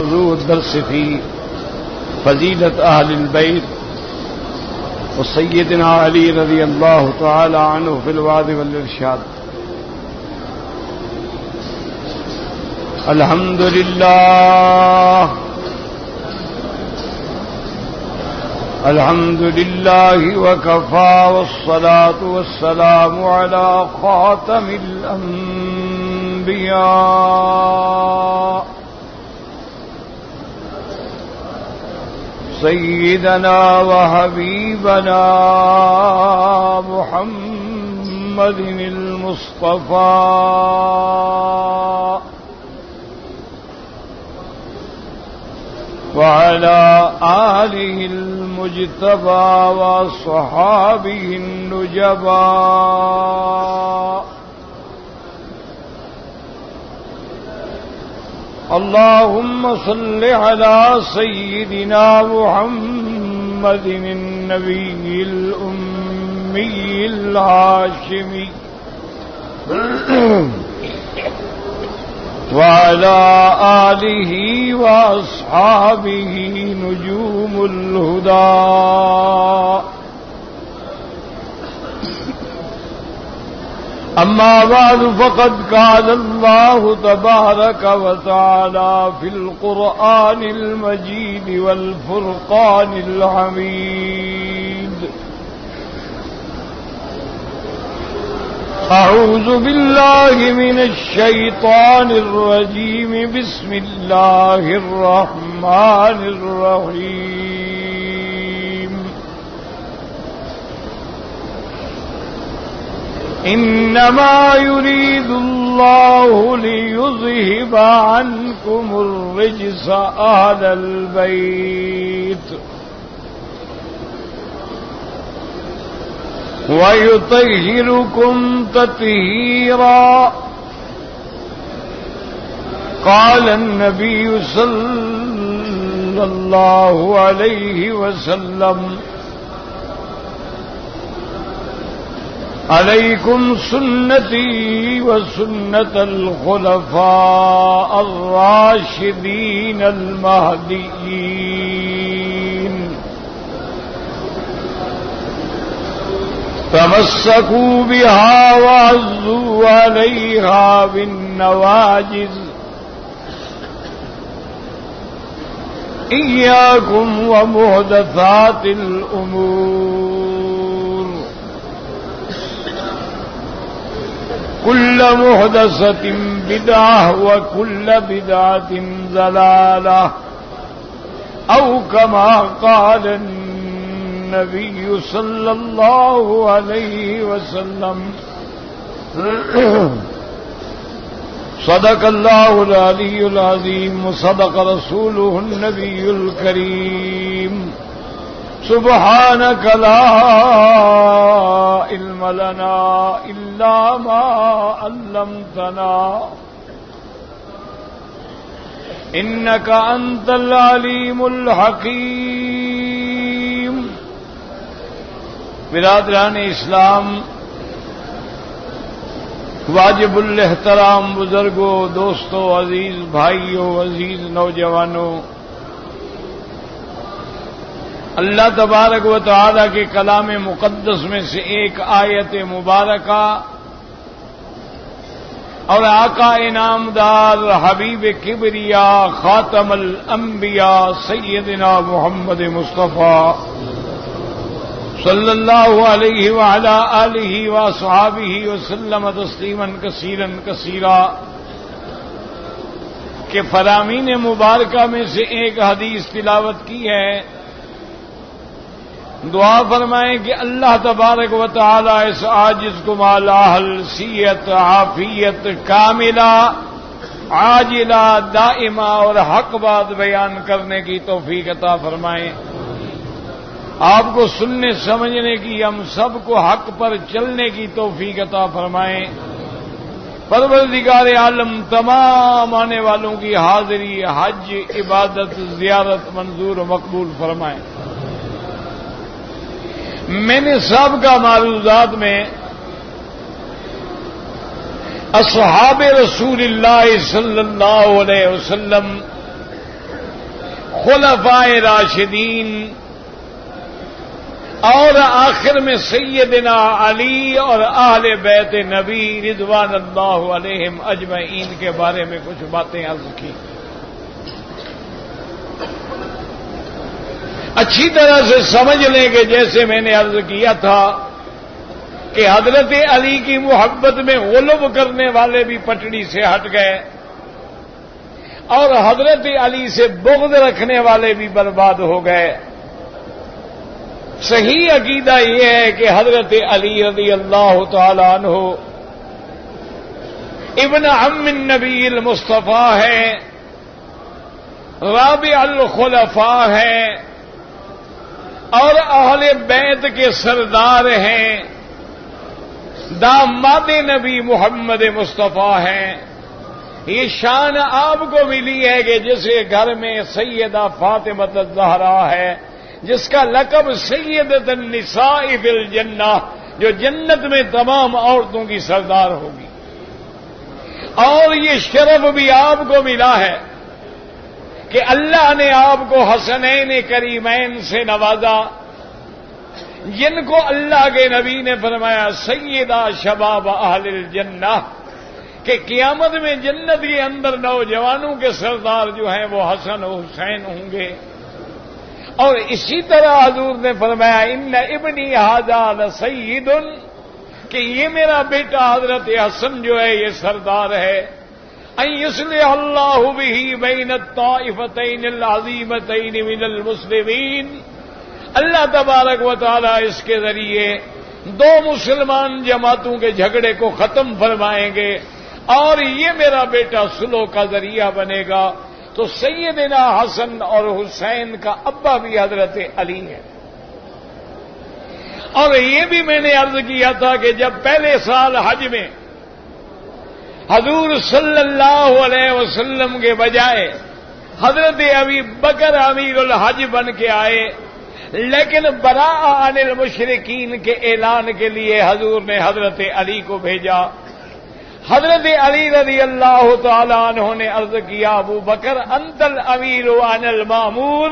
موضوع الدرس في فضيلة أهل البيت وسيدنا علي رضي الله تعالى عنه في الوعظ والإرشاد. الحمد لله الحمد لله وكفى والصلاة والسلام على خاتم الأنبياء سيدنا وحبيبنا محمد المصطفى وعلى آله المجتبى وصحابه النجبى. اللهم صل على سيدنا محمد النبي الأمي الهاشمي وعلى آله وأصحابه نجوم الهدى. أما بعد فقد قال الله تبارك وتعالى في القرآن المجيد والفرقان الحميد: أعوذ بالله من الشيطان الرجيم. بسم الله الرحمن الرحيم. إنما يريد الله ليذهب عنكم الرجس أهل البيت ويطهركم تطهيرا. قال النبي صلى الله عليه وسلم: عليكم سنتي وسنة الخلفاء الراشدين المهديين، تمسكوا بها وعزوا عليها بالنواجذ. إياكم ومحدثات الأمور، كل محدثة بدعة وكل بدعة ضلالة، أو كما قال النبي صلى الله عليه وسلم: صدق الله العلي العظيم وصدق رسوله النبي الكريم. سبحانك لا علم لنا إلا ما علمتنا إنك أنت العليم الحكيم. برادران اسلام، واجب الاحترام بزرگوں، دوستوں، عزیز بھائیوں، عزیز نوجوانوں، اللہ تبارک و تعالی کے کلام مقدس میں سے ایک آیت مبارکہ اور آقا انعامدار حبیب کبریا خاتم الانبیاء سیدنا محمد مصطفیٰ صلی اللہ علیہ وعلی آلہ واصحابہ وسلم تسلیما کثیرا کثیرا کے فرامین مبارکہ میں سے ایک حدیث تلاوت کی ہے. دعا فرمائیں کہ اللہ تبارک و تعالی اس عاجز کو مالا حلثیت، عافیت کاملہ، عاجلہ، دائمہ اور حق بات بیان کرنے کی توفیق عطا فرمائیں. آپ کو سننے سمجھنے کی، ہم سب کو حق پر چلنے کی توفیق عطا فرمائیں. پروردگار عالم تمام آنے والوں کی حاضری، حج، عبادت، زیارت منظور و مقبول فرمائیں. میں نے سابقہ معروضات میں اصحاب رسول اللہ صلی اللہ علیہ وسلم خلفائے راشدین اور آخر میں سیدنا علی اور اہل بیت نبی رضوان اللہ علیہم اجمعین کے بارے میں کچھ باتیں عرض کی. اچھی طرح سے سمجھ لیں کہ جیسے میں نے عرض کیا تھا کہ حضرت علی کی محبت میں غلب کرنے والے بھی پٹڑی سے ہٹ گئے اور حضرت علی سے بغض رکھنے والے بھی برباد ہو گئے. صحیح عقیدہ یہ ہے کہ حضرت علی رضی اللہ تعالی عنہ ابن عم النبی المصطفیٰ ہیں، رابع الخلفاء ہیں اور اہل بیت کے سردار ہیں، داماد نبی محمد مصطفیٰ ہیں. یہ شان آپ کو ملی ہے کہ جسے گھر میں سیدہ فاطمہ الزہرا ہے، جس کا لقب سیدۃ النساء فی الجنہ، جو جنت میں تمام عورتوں کی سردار ہوگی. اور یہ شرف بھی آپ کو ملا ہے کہ اللہ نے آپ کو حسنین کریمین سے نوازا، جن کو اللہ کے نبی نے فرمایا سیدہ شباب اہل الجنہ، کہ قیامت میں جنت کے اندر نوجوانوں کے سردار جو ہیں وہ حسن و حسین ہوں گے. اور اسی طرح حضور نے فرمایا ان ابنی ھذا لسید، کہ یہ میرا بیٹا حضرت حسن جو ہے یہ سردار ہے. ان یصلح اللہ بہ بین الطائفتین العظیمتین من المسلمین، اللہ تبارک و تعالی اس کے ذریعے دو مسلمان جماعتوں کے جھگڑے کو ختم فرمائیں گے اور یہ میرا بیٹا صلح کا ذریعہ بنے گا. تو سیدنا حسن اور حسین کا ابا بھی حضرت علی ہے. اور یہ بھی میں نے عرض کیا تھا کہ جب پہلے سال حج میں حضور صلی اللہ علیہ وسلم کے بجائے حضرت ابی بکر امیر الحج بن کے آئے، لیکن براء عن المشرکین کے اعلان کے لیے حضور نے حضرت علی کو بھیجا. حضرت علی رضی اللہ تعالی عنہ نے عرض کیا ابو بکر انت الامیر وانا المامور،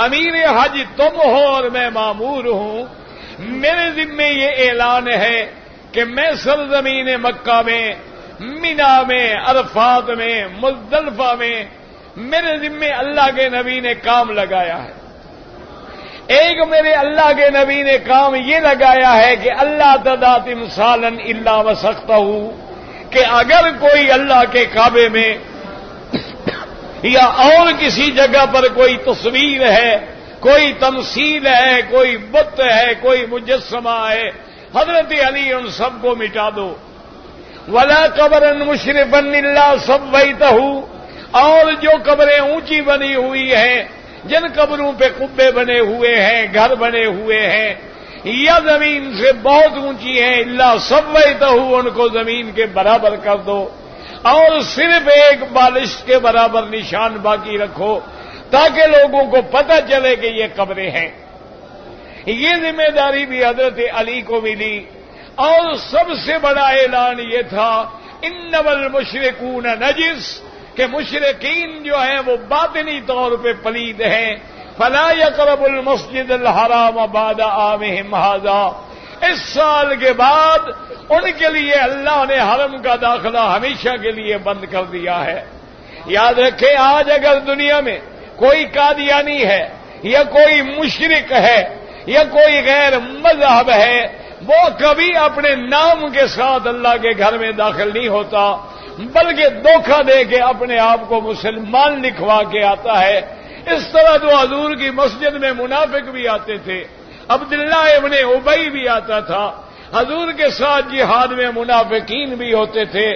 امیر حج تم ہو اور میں مامور ہوں. میرے ذمے یہ اعلان ہے کہ میں سرزمین مکہ میں، مینا میں، عرفات میں، مزدلفہ میں میرے ذمے اللہ کے نبی نے کام لگایا ہے. ایک میرے اللہ کے نبی نے کام یہ لگایا ہے کہ اللہ تدا تمثالا الا وسختہ، کہ اگر کوئی اللہ کے کعبے میں یا اور کسی جگہ پر کوئی تصویر ہے، کوئی تمثیل ہے، کوئی بت ہے، کوئی مجسمہ ہے، حضرت علی ان سب کو مٹا دو. ولا قبرا مشرفا الا سویتہ، اور جو قبریں اونچی بنی ہوئی ہیں، جن قبروں پہ قبے بنے ہوئے ہیں، گھر بنے ہوئے ہیں، یا زمین سے بہت اونچی ہیں، الا سویتہ، ان کو زمین کے برابر کر دو اور صرف ایک بالش کے برابر نشان باقی رکھو تاکہ لوگوں کو پتہ چلے کہ یہ قبریں ہیں. یہ ذمہ داری بھی حضرت علی کو ملی. اور سب سے بڑا اعلان یہ تھا انما المشرکون نجس، کہ مشرکین جو ہیں وہ باطنی طور پہ پلید ہیں. فلا یقرب المسجد الحرام بعد عامہم ھذا، اس سال کے بعد ان کے لیے اللہ نے حرم کا داخلہ ہمیشہ کے لیے بند کر دیا ہے. یاد رکھیں آج اگر دنیا میں کوئی قادیانی ہے یا کوئی مشرک ہے یا کوئی غیر مذہب ہے، وہ کبھی اپنے نام کے ساتھ اللہ کے گھر میں داخل نہیں ہوتا، بلکہ دھوکہ دے کے اپنے آپ کو مسلمان لکھوا کے آتا ہے. اس طرح تو حضور کی مسجد میں منافق بھی آتے تھے، عبداللہ ابن ابی بھی آتا تھا، حضور کے ساتھ جہاد میں منافقین بھی ہوتے تھے،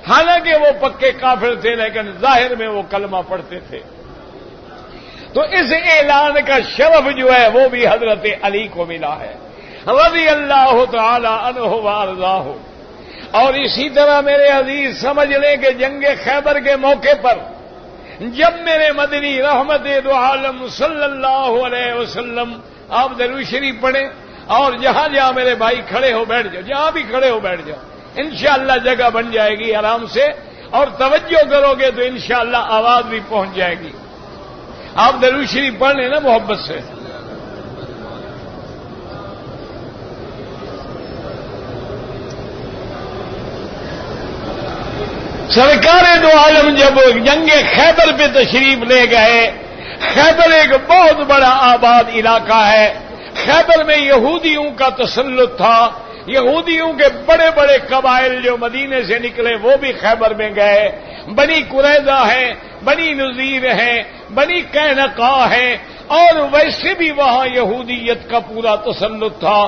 حالانکہ وہ پکے کافر تھے لیکن ظاہر میں وہ کلمہ پڑھتے تھے. تو اس اعلان کا شرف جو ہے وہ بھی حضرت علی کو ملا ہے رضی اللہ تعالی عنہ وارضاہ. اور اسی طرح میرے عزیز سمجھ لیں کہ جنگ خیبر کے موقع پر جب میرے مدنی رحمت دو عالم صلی اللہ علیہ وسلم آپ درود شریف پڑھیں اور جہاں جہاں میرے بھائی کھڑے ہو بیٹھ جاؤ، جہاں بھی کھڑے ہو بیٹھ جاؤ، انشاءاللہ جگہ بن جائے گی آرام سے، اور توجہ کرو گے تو انشاءاللہ آواز بھی پہنچ جائے گی. آپ درود شریف پڑھ لیں نا محبت سے. سرکار دو عالم جب جنگ خیبر پہ تشریف لے گئے، خیبر ایک بہت بڑا آباد علاقہ ہے. خیبر میں یہودیوں کا تسلط تھا. یہودیوں کے بڑے بڑے قبائل جو مدینے سے نکلے وہ بھی خیبر میں گئے. بنی قریظہ ہیں، بنی نذیر ہیں، بنی قینقاع ہیں، اور ویسے بھی وہاں یہودیت کا پورا تسلط تھا.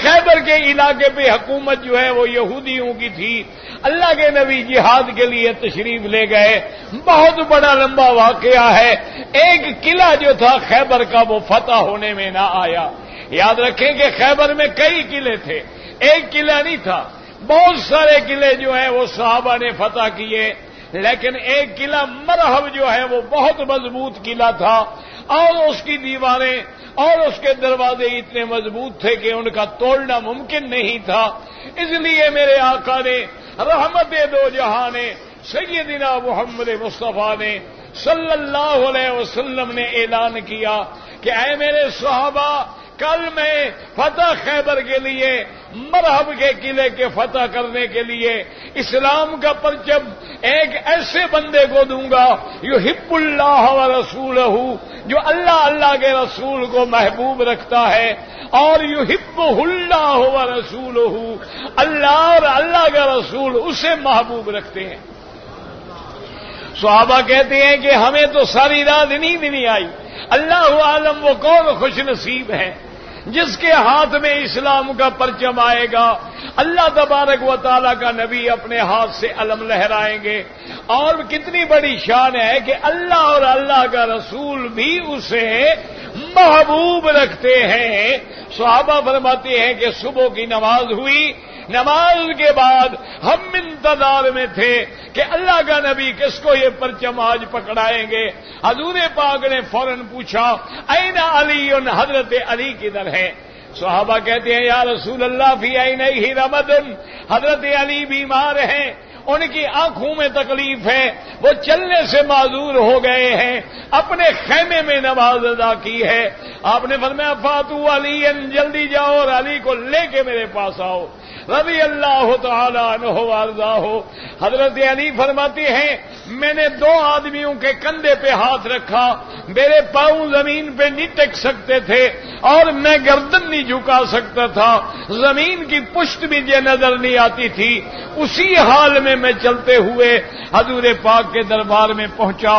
خیبر کے علاقے پہ حکومت جو ہے وہ یہودیوں کی تھی. اللہ کے نبی جہاد کے لیے تشریف لے گئے. بہت بڑا لمبا واقعہ ہے. ایک قلعہ جو تھا خیبر کا وہ فتح ہونے میں نہ آیا. یاد رکھیں کہ خیبر میں کئی قلعے تھے، ایک قلعہ نہیں تھا. بہت سارے قلعے جو ہیں وہ صحابہ نے فتح کیے، لیکن ایک قلعہ مرحب جو ہے وہ بہت مضبوط قلعہ تھا، اور اس کی دیواریں اور اس کے دروازے اتنے مضبوط تھے کہ ان کا توڑنا ممکن نہیں تھا. اس لیے میرے آقا نے رحمت دو جہاں نے سیدنا محمد مصطفیٰ نے صلی اللہ علیہ وسلم نے اعلان کیا کہ اے میرے صحابہ، کل میں فتح خیبر کے لیے، مرحب کے قلعے کے فتح کرنے کے لیے اسلام کا پرچم ایک ایسے بندے کو دوں گا یحب اللہ و رسولہ، جو اللہ کے رسول کو محبوب رکھتا ہے، اور یحبہ اللہ و رسولہ، اللہ اور اللہ کا رسول اسے محبوب رکھتے ہیں. صحابہ کہتے ہیں کہ ہمیں تو ساری رات نیند نہیں آئی. اللہ عالم وہ کون خوش نصیب ہے جس کے ہاتھ میں اسلام کا پرچم آئے گا. اللہ تبارک و تعالیٰ کا نبی اپنے ہاتھ سے علم لہرائیں گے. اور کتنی بڑی شان ہے کہ اللہ اور اللہ کا رسول بھی اسے محبوب رکھتے ہیں. صحابہ فرماتے ہیں کہ صبح کی نماز ہوئی، نماز کے بعد ہم انتظار میں تھے کہ اللہ کا نبی کس کو یہ پرچم آج پکڑائیں گے. حضور پاک نے فوراً پوچھا این علی، حضرت علی کدھر ہے؟ صحابہ کہتے ہیں یا رسول اللہ فی عینیہ رمد، حضرت علی بیمار ہیں، ان کی آنکھوں میں تکلیف ہے، وہ چلنے سے معذور ہو گئے ہیں، اپنے خیمے میں نماز ادا کی ہے. آپ نے فرمایا فاتو علی، جلدی جاؤ اور علی کو لے کے میرے پاس آؤ رضی اللہ تعالی عنہ وارضاہ. حضرت علی فرماتے ہیں میں نے دو آدمیوں کے کندھے پہ ہاتھ رکھا، میرے پاؤں زمین پہ نہیں ٹک سکتے تھے اور میں گردن نہیں جھکا سکتا تھا، زمین کی پشت بھی مجھے نظر نہیں آتی تھی. اسی حال میں چلتے ہوئے حضور پاک کے دربار میں پہنچا.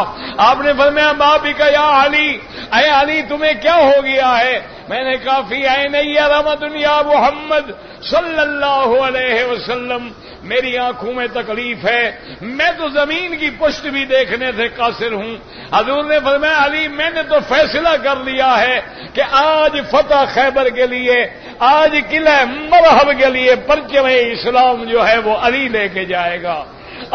آپ نے فرمایا ما بک یا علی، اے علی تمہیں کیا ہو گیا ہے؟ میں نے کہا فی عینیہ رمد یا محمد صلی اللہ علیہ وسلم، میری آنکھوں میں تکلیف ہے، میں تو زمین کی پشت بھی دیکھنے سے قاصر ہوں. حضور نے فرمایا علی میں نے تو فیصلہ کر لیا ہے کہ آج فتح خیبر کے لیے، آج قلعہ مرحب کے لیے پرچم اسلام جو ہے وہ علی لے کے جائے گا.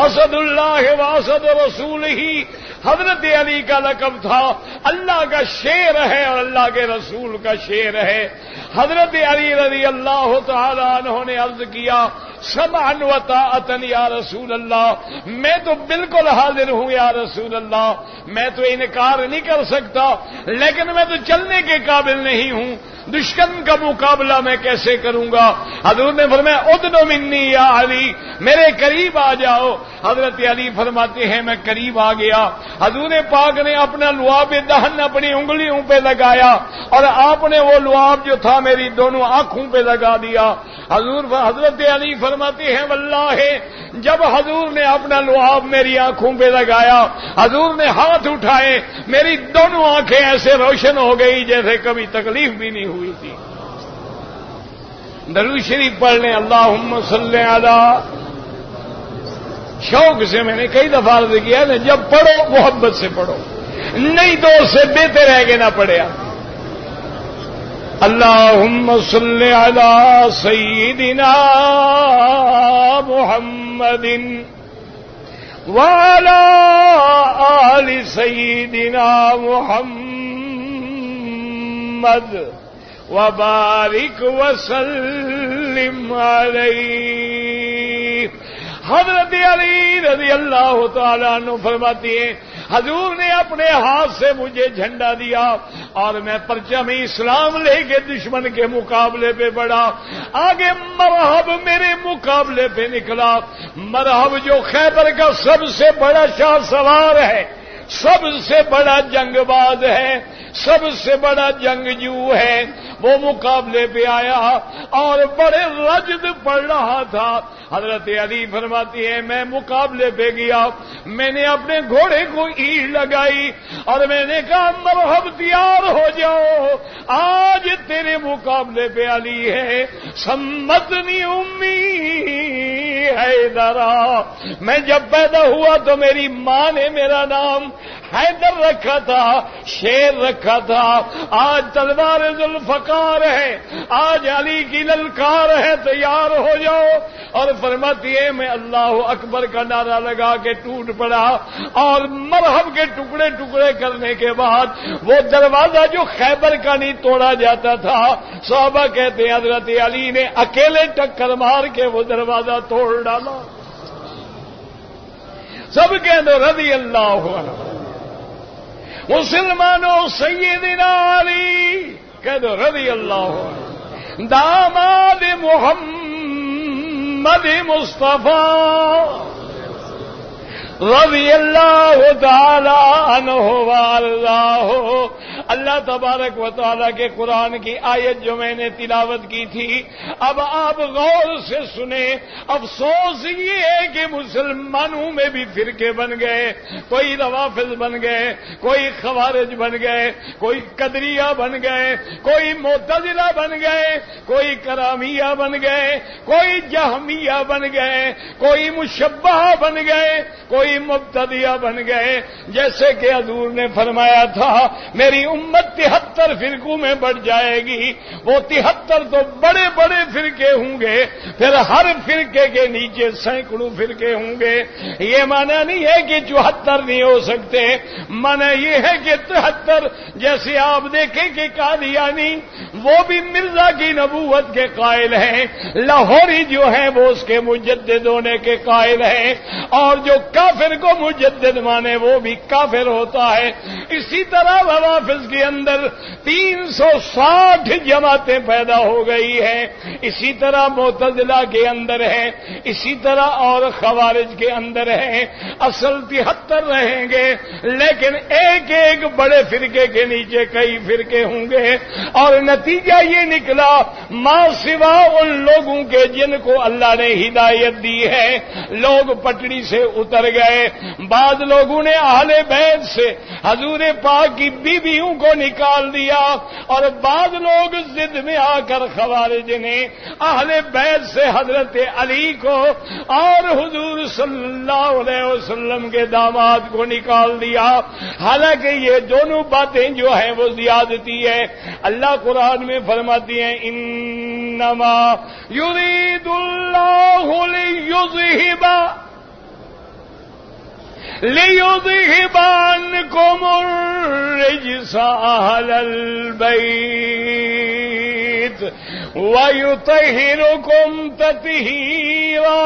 اسد اللہ و اسد رسول ہی حضرت علی کا لقب تھا. اللہ کا شیر ہے اور اللہ کے رسول کا شیر ہے. حضرت علی رضی اللہ تعالی عنہ نے عرض کیا سمعا و طاعتا یا رسول اللہ، میں تو بالکل حاضر ہوں یا رسول اللہ، میں تو انکار نہیں کر سکتا، لیکن میں تو چلنے کے قابل نہیں ہوں، دشمن کا مقابلہ میں کیسے کروں گا؟ حضور نے فرمایا ادنو منی یا علی، میرے قریب آ جاؤ. حضرت علی فرماتے ہیں میں قریب آ گیا. حضور پاک نے اپنا لعاب دہن اپنی انگلیوں پہ لگایا اور آپ نے وہ لعاب جو تھا میری دونوں آنکھوں پہ لگا دیا. حضرت علی فرماتے ہیں واللہ جب حضور نے اپنا لعاب میری آنکھوں پہ لگایا، حضور نے ہاتھ اٹھائے، میری دونوں آنکھیں ایسے روشن ہو گئی جیسے کبھی تکلیف بھی نہیں ہوئی تھی. درود شریف پڑھ لیں اللہم صلی علی. شوق سے میں نے کئی دفعہ عرض کیا نا، جب پڑھو محبت سے پڑھو، نہیں تو اس سے بہتر ہے کہ نہ پڑھے. اللہم صلی علی سیدنا محمد وعلی آل سیدنا محمد وبارک وسلم علیہ. حضرت علی رضی اللہ تعالیٰ عنہ فرماتی ہیں حضور نے اپنے ہاتھ سے مجھے جھنڈا دیا اور میں پرچم اسلام لے کے دشمن کے مقابلے پہ بڑھا. آگے مرحب میرے مقابلے پہ نکلا. مرحب جو خیبر کا سب سے بڑا شاہ سوار ہے, سب سے بڑا جنگ باز ہے, سب سے بڑا جنگجو ہے, وہ مقابلے پہ آیا اور بڑے رجد پڑ رہا تھا. حضرت علی فرماتی ہے میں مقابلے پہ گیا, میں نے اپنے گھوڑے کو اینٹ لگائی اور میں نے کہا مرحب تیار ہو جاؤ, آج تیرے مقابلے پہ علی ہے. سمتنی امی حیدرا, میں جب پیدا ہوا تو میری ماں نے میرا نام حیدر رکھا تھا, شیر رکھا تھا. آج تلوار ذوالفقار ہے, آج علی کی للکار ہے, تیار ہو جاؤ. اور فرماتی ہے میں اللہ اکبر کا نعرہ لگا کے ٹوٹ پڑا اور مرحب کے ٹکڑے ٹکڑے کرنے کے بعد وہ دروازہ جو خیبر کا نہیں توڑا جاتا تھا, صحابہ کہتے ہیں حضرت علی نے اکیلے ٹکر مار کے وہ دروازہ توڑ ڈالا. سب کہتے رضی اللہ عنہ. مسلمانوں سیدنا علی کہہ دو رضی اللہ عنہ, داماد محمد مصطفیٰ رضی اللہ تعالی عنہ وارضاہ. اللہ تبارک و تعالیٰ کے قرآن کی آیت جو میں نے تلاوت کی تھی, اب آپ غور سے سنیں. افسوس یہ ہے کہ مسلمانوں میں بھی فرقے بن گئے, کوئی روافض بن گئے, کوئی خوارج بن گئے, کوئی قدریہ بن گئے, کوئی معتزلہ بن گئے, کوئی کرامیہ بن گئے, کوئی جہمیہ بن گئے, کوئی مشبہ بن گئے, کوئی مبتدیہ بن گئے. جیسے کہ حضور نے فرمایا تھا میری امت 73 فرقوں میں بڑھ جائے گی. وہ 73 تو بڑے بڑے فرقے ہوں گے, پھر ہر فرقے کے نیچے سینکڑوں فرقے ہوں گے. یہ معنی نہیں ہے کہ 74 نہیں ہو سکتے, معنی یہ ہے کہ 73. جیسے آپ دیکھیں کہ قادیانی وہ بھی مرزا کی نبوت کے قائل ہیں, لاہوری جو ہیں وہ اس کے مجدد ہونے کے قائل ہیں, اور جو کافر کو مجدد مانے وہ بھی کافر ہوتا ہے. اسی طرح روافض کے اندر 360 جماعتیں پیدا ہو گئی ہیں, اسی طرح معتزلہ کے اندر ہے, اسی طرح اور خوارج کے اندر ہے. اصل 73 رہیں گے, لیکن ایک ایک بڑے فرقے کے نیچے کئی فرقے ہوں گے. اور نتیجہ یہ نکلا ماں سوا ان لوگوں کے جن کو اللہ نے ہدایت دی ہے, لوگ پٹڑی سے اتر گئے. بعض لوگوں نے اہل بیت سے حضور پاک کی بیویوں کو نکال دیا, اور بعض لوگ ضد میں آ کر خوارج نے اہل بیت سے حضرت علی کو اور حضور صلی اللہ علیہ وسلم کے داماد کو نکال دیا. حالانکہ یہ دونوں باتیں جو ہیں وہ زیادتی ہے. اللہ قرآن میں فرماتی ہیں انما یرید اللہ لیذہب عنکم الرجس اہل البیت ویطہرکم تطہیرا.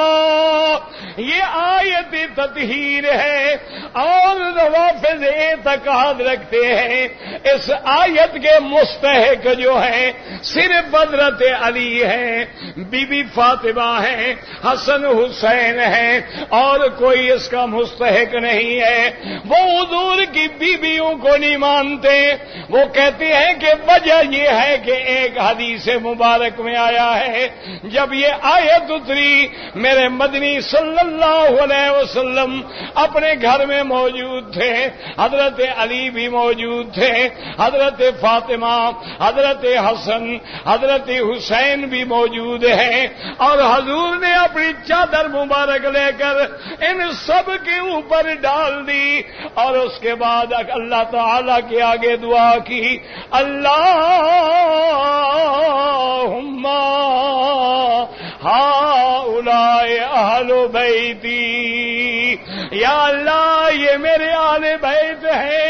یہ آیت تطہیر ہے, اور روافض اعتقاد رکھتے ہیں اس آیت کے مستحق جو ہیں صرف حضرت علی ہیں, بی بی فاطمہ ہیں, حسن حسین ہیں, اور کوئی اس کا مستحق نہیں ہے. وہ حضور کی بیویوں کو نہیں مانتے. وہ کہتے ہیں کہ وجہ یہ ہے کہ ایک حدیث مبارک میں آیا ہے جب یہ آیت اتری میرے مدنی صلی اللہ علیہ وسلم اپنے گھر میں موجود تھے, حضرت علی بھی موجود تھے, حضرت فاطمہ, حضرت حسن, حضرت حسین بھی موجود ہیں, اور حضور نے اپنی چادر مبارک لے کر ان سب کے اوپر ڈال دی, اور اس کے بعد اللہ تعالی کے آگے دعا کی اللہم ہؤلاء اہل بیتی, یا اللہ یہ میرے اہل بیت ہیں،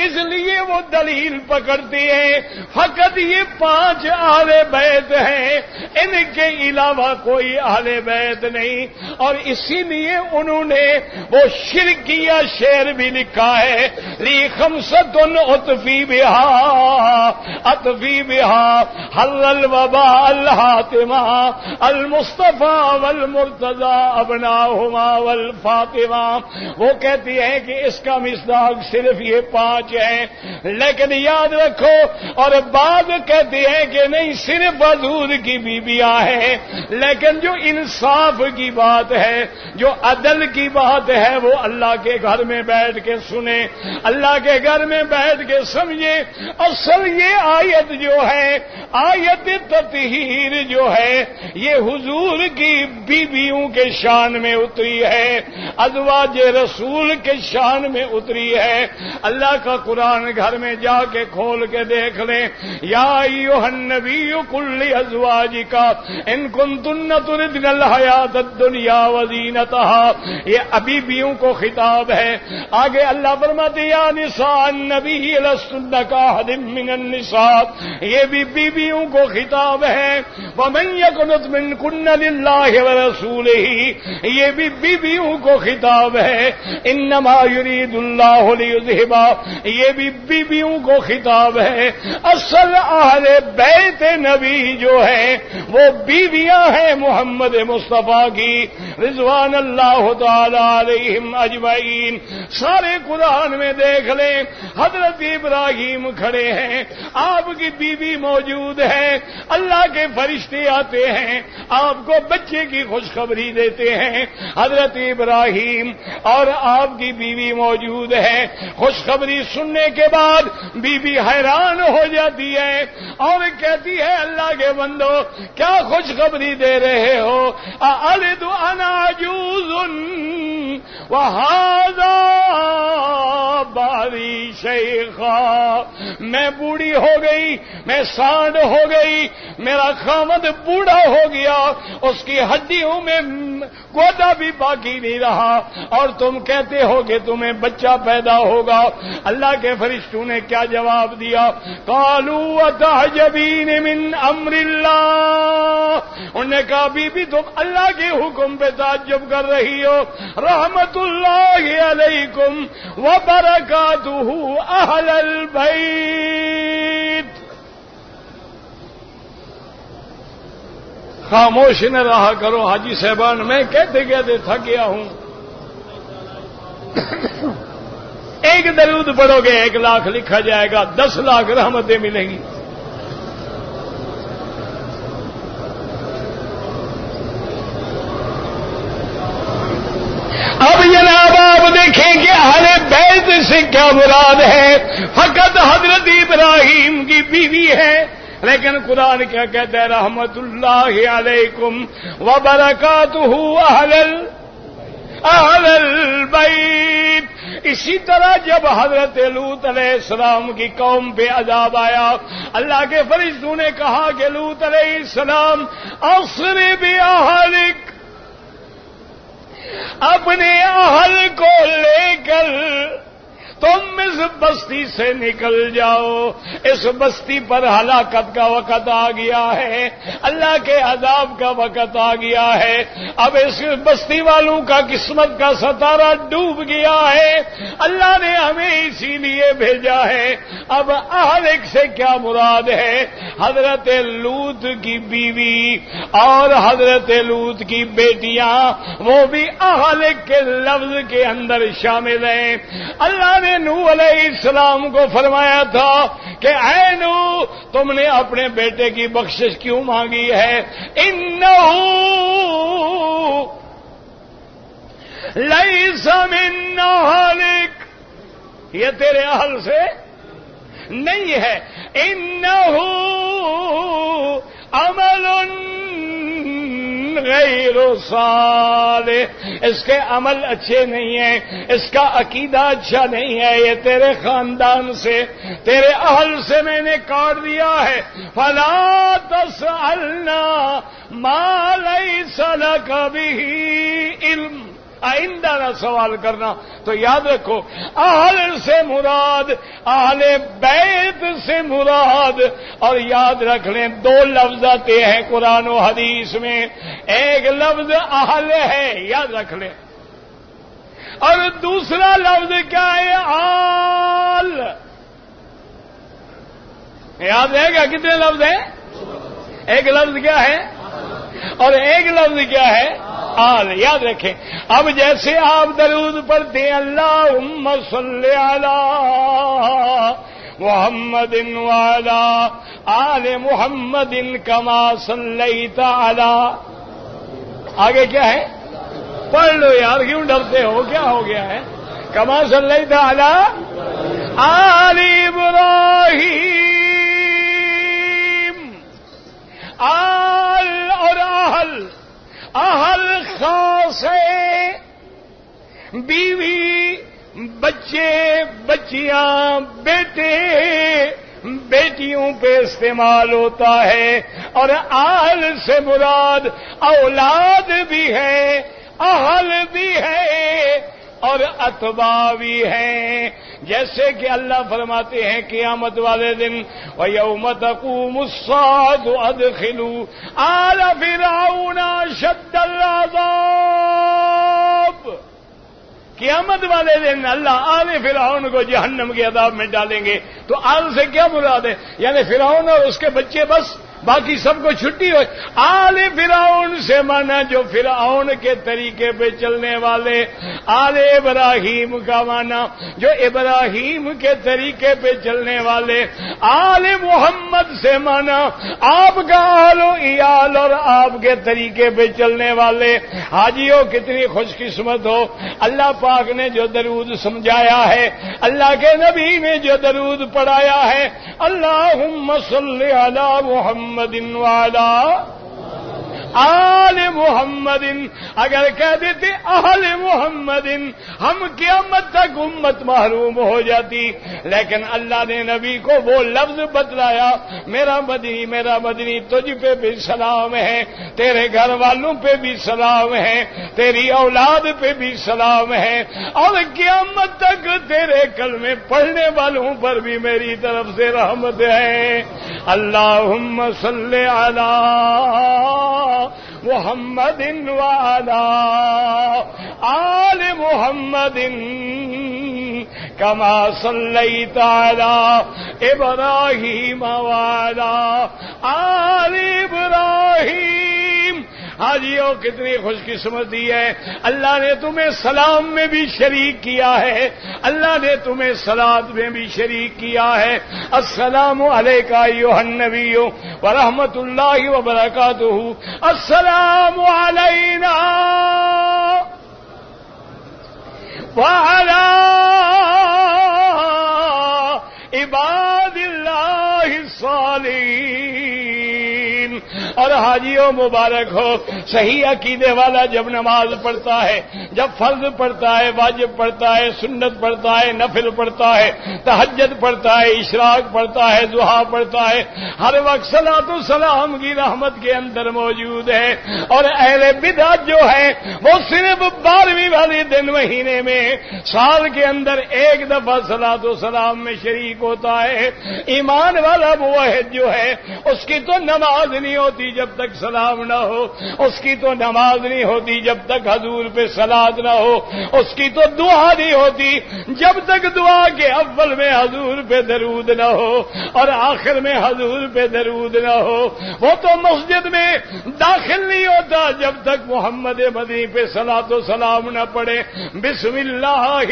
اس لیے وہ دلیل پکڑتے ہیں فقط یہ 5 اہل بیت ہیں، ان کے علاوہ کوئی اہل بیت نہیں، اور اسی لیے انہوں نے وہ شرکیہ شعر بھی لکھا ہے، لی خمسۃ اطفی بہا حل الوباء الحاتمہ المصطفیٰ والمرتضی ابناہما والفاطمہ۔ وہ کہتی ہیں کہ اس کا مصداق صرف یہ 5 ہیں، لیکن یاد رکھو، اور بعض کہتے ہیں کہ نہیں صرف حضور کی بیویاں ہیں، لیکن جو انصاف کی بات ہے، جو عدل کی بات ہے، وہ اللہ کے گھر میں بیٹھ کے سنیں، اللہ کے گھر میں بیٹھ کے سمجھیں۔ اصل یہ آیت جو ہے، آیت تطہیر جو ہے، یہ حضور کی بیویوں کے شان میں اتری ہے، ازواج رسول کے شان میں اتری ہے۔ اللہ کا قرآن گھر میں جا کے کھول کے دیکھ لیں، یا ایھا النبی قل لازواجک ان کنتن تردن الحیات الدنیا وزینتها، یہ بیویوں کو خطاب ہے۔ آگے اللہ فرماتے یا نساء النبی لستن کاحد من النساء، یہ بھی بیویوں کو خطاب ہے۔ ومن یقنط منکن للہ ورسولہ، یہ بھی بیویوں کو خطاب ہے۔ انما یرید اللہ لیذھب، یہ بھی بیویوں کو خطاب ہے۔ اصل اہل بیت نبی جو ہے وہ بیویاں ہیں محمد مصطفیٰ کی رضوان اللہ تعالی علیہم اجمعین۔ سارے قرآن میں دیکھ لیں، حضرت ابراہیم کھڑے ہیں، آپ کی بیوی موجود ہے، اللہ کے فرشتے آتے ہیں، آپ کو بچے کی خوشخبری دیتے ہیں، حضرت ابراہیم اور آپ کی بیوی موجود ہے۔ خوشخبری سننے کے بعد بیوی حیران ہو جاتی ہے اور کہتی ہے اللہ کے بندو کیا خوشخبری دے رہے ہو؟ اَأَلِدُ أَنَا عَجُوزٌ وَهَذَا بَعْلِي شَيْخًا، میں بوڑھی ہو گئی، میں سانڈ ہو گئی، میرا خامد بوڑھا ہو گیا، اس کی ہڈیوں میں گودا بھی باقی نہیں رہا، اور تم کہتے ہو کہ تمہیں بچہ پیدا ہوگا۔ اللہ کے فرشتوں نے کیا جواب دیا؟ قالوا اتعجبین من امر اللہ، انہوں نے کہا بی بی تم اللہ کے حکم پہ تعجب کر رہی ہو۔ رحمت اللہ علیکم وبرکاتہ اہل البیت، خاموش نہ رہا کرو حاجی صاحبان، میں کہتے کہتے تھک گیا ہوں۔ ایک درود پڑھو گے 1 لاکھ لکھا جائے گا، 10 لاکھ رحمتیں ملیں گی۔ اب جناب آپ دیکھیں کہ اہل بیت سے کیا مراد ہے؟ فقط حضرت ابراہیم کی بیوی ہے، لیکن قرآن کیا کہتا ہے؟ رحمت اللہ علیکم وبرکاتہ اہل البیت۔ اسی طرح جب حضرت لوط علیہ السلام کی قوم پہ عذاب آیا، اللہ کے فرشتوں نے کہا کہ لوط علیہ السلام اسر باہلک، اپنے اہل کو لے کر تم اس بستی سے نکل جاؤ، اس بستی پر ہلاکت کا وقت آ گیا ہے، اللہ کے عذاب کا وقت آ گیا ہے۔ اب اس بستی والوں کا قسمت کا ستارہ ڈوب گیا ہے، اللہ نے ہمیں اسی لیے بھیجا ہے۔ اب اہلک سے کیا مراد ہے؟ حضرت لوط کی بیوی اور حضرت لوط کی بیٹیاں، وہ بھی اہلک کے لفظ کے اندر شامل ہیں۔ اللہ نے نوح علیہ السلام کو فرمایا تھا کہ اے نوح تم نے اپنے بیٹے کی بخشش کیوں مانگی ہے؟ انہ لیس من اہلک، یہ تیرے اہل سے نہیں ہے۔ انہ عمل غیر صالح، اس کے عمل اچھے نہیں ہیں، اس کا عقیدہ اچھا نہیں ہے، یہ تیرے خاندان سے، تیرے اہل سے میں نے کاٹ دیا ہے۔ فلا تسألنا ما لیس لک بہ علم، آئندہ نہ سوال کرنا. تو یاد رکھو اہل سے مراد اہل بیت سے مراد. اور یاد رکھ لیں دو لفظ آتے ہیں قرآن و حدیث میں. ایک لفظ اہل ہے یاد رکھ لیں, اور دوسرا لفظ کیا ہے؟ آل. یاد رہے گا کتنے لفظ ہیں؟ ایک لفظ کیا ہے اور ایک لفظ کیا ہے؟ آل. یاد رکھیں. اب جیسے آپ درود پڑھتے ہیں اللہم صلی علی محمد وعلی آل محمد کما صلیت علی, آگے کیا ہے؟ پڑھ لو یار, کیوں ڈرتے ہو؟ کیا ہو گیا ہے؟ کما صلیت علی آل ابراہیم. آل اور اہل خاص ہے, بیوی بچے بچیاں بیٹے بیٹیوں پہ استعمال ہوتا ہے. اور آل سے مراد اولاد بھی ہے, اہل بھی ہے اور اتباع بھی ہیں. جیسے کہ اللہ فرماتے ہیں قیامت والے دن وَيَوْمَ تَقُومُ السَّاعَةُ أَدْخِلُوا آلَ فِرْعَوْنَ أَشَدَّ الْعَذَابِ. قیامت والے دن اللہ آل فرعون کو جہنم کے عذاب میں ڈالیں گے. تو آل سے کیا مراد ہے؟ یعنی فرعون اور اس کے بچے, بس باقی سب کو چھٹی ہو. آل فرعون سے مانا جو فرعون کے طریقے پہ چلنے والے. آل ابراہیم کا مانا جو ابراہیم کے طریقے پہ چلنے والے. آل محمد سے مانا آپ کا آل و عیال اور آپ کے طریقے پہ چلنے والے. حاجیوں کتنی خوش قسمت ہو, اللہ پاک نے جو درود سمجھایا ہے, اللہ کے نبی نے جو درود پڑھایا ہے, اللہم صلی علی محمد وعلی آل محمد. اگر کہہ دیتے اہل محمد ہم قیامت تک امت محروم ہو جاتی. لیکن اللہ نے نبی کو وہ لفظ بتلایا, میرا مدنی تجھ پہ بھی سلام ہے, تیرے گھر والوں پہ بھی سلام ہے, تیری اولاد پہ بھی سلام ہے, اور قیامت تک تیرے کلمے پڑھنے والوں پر بھی میری طرف سے رحمت ہے. اللہم صلی علی محمد وعلی آل محمد کما صلیت علی ابراہیم وعلی آل ابراہیم. حاجیوں کتنی خوش قسمتی ہے, اللہ نے تمہیں سلام میں بھی شریک کیا ہے, اللہ نے تمہیں صلات میں بھی شریک کیا ہے. السلام علیکہ ایھا النبی ورحمۃ اللہ وبرکاتہ. السلام علینا وعلی عباد اللہ الصالحین. اور حاجیوں مبارک ہو, صحیح عقیدے والا جب نماز پڑھتا ہے, جب فرض پڑھتا ہے, واجب پڑھتا ہے, سنت پڑھتا ہے, نفل پڑھتا ہے, تہجد پڑھتا ہے, اشراق پڑھتا ہے, ضحیٰ پڑھتا ہے, ہر وقت صلاۃ و سلام کی رحمت کے اندر موجود ہے. اور اہل بدعت جو ہے وہ صرف 12ویں والے دن مہینے میں سال کے اندر ایک دفعہ صلاۃ و سلام میں شریک ہوتا ہے. ایمان والا موحد جو ہے اس کی تو نماز نہیں ہوتی جب تک سلام نہ ہو, اس کی تو نماز نہیں ہوتی جب تک حضور پہ صلات نہ ہو, اس کی تو دعا نہیں ہوتی جب تک دعا کے اول میں حضور پہ درود نہ ہو اور آخر میں حضور پہ درود نہ ہو. وہ تو مسجد میں داخل نہیں ہوتا جب تک محمد مدنی پہ صلات و سلام نہ پڑھے. بسم اللہ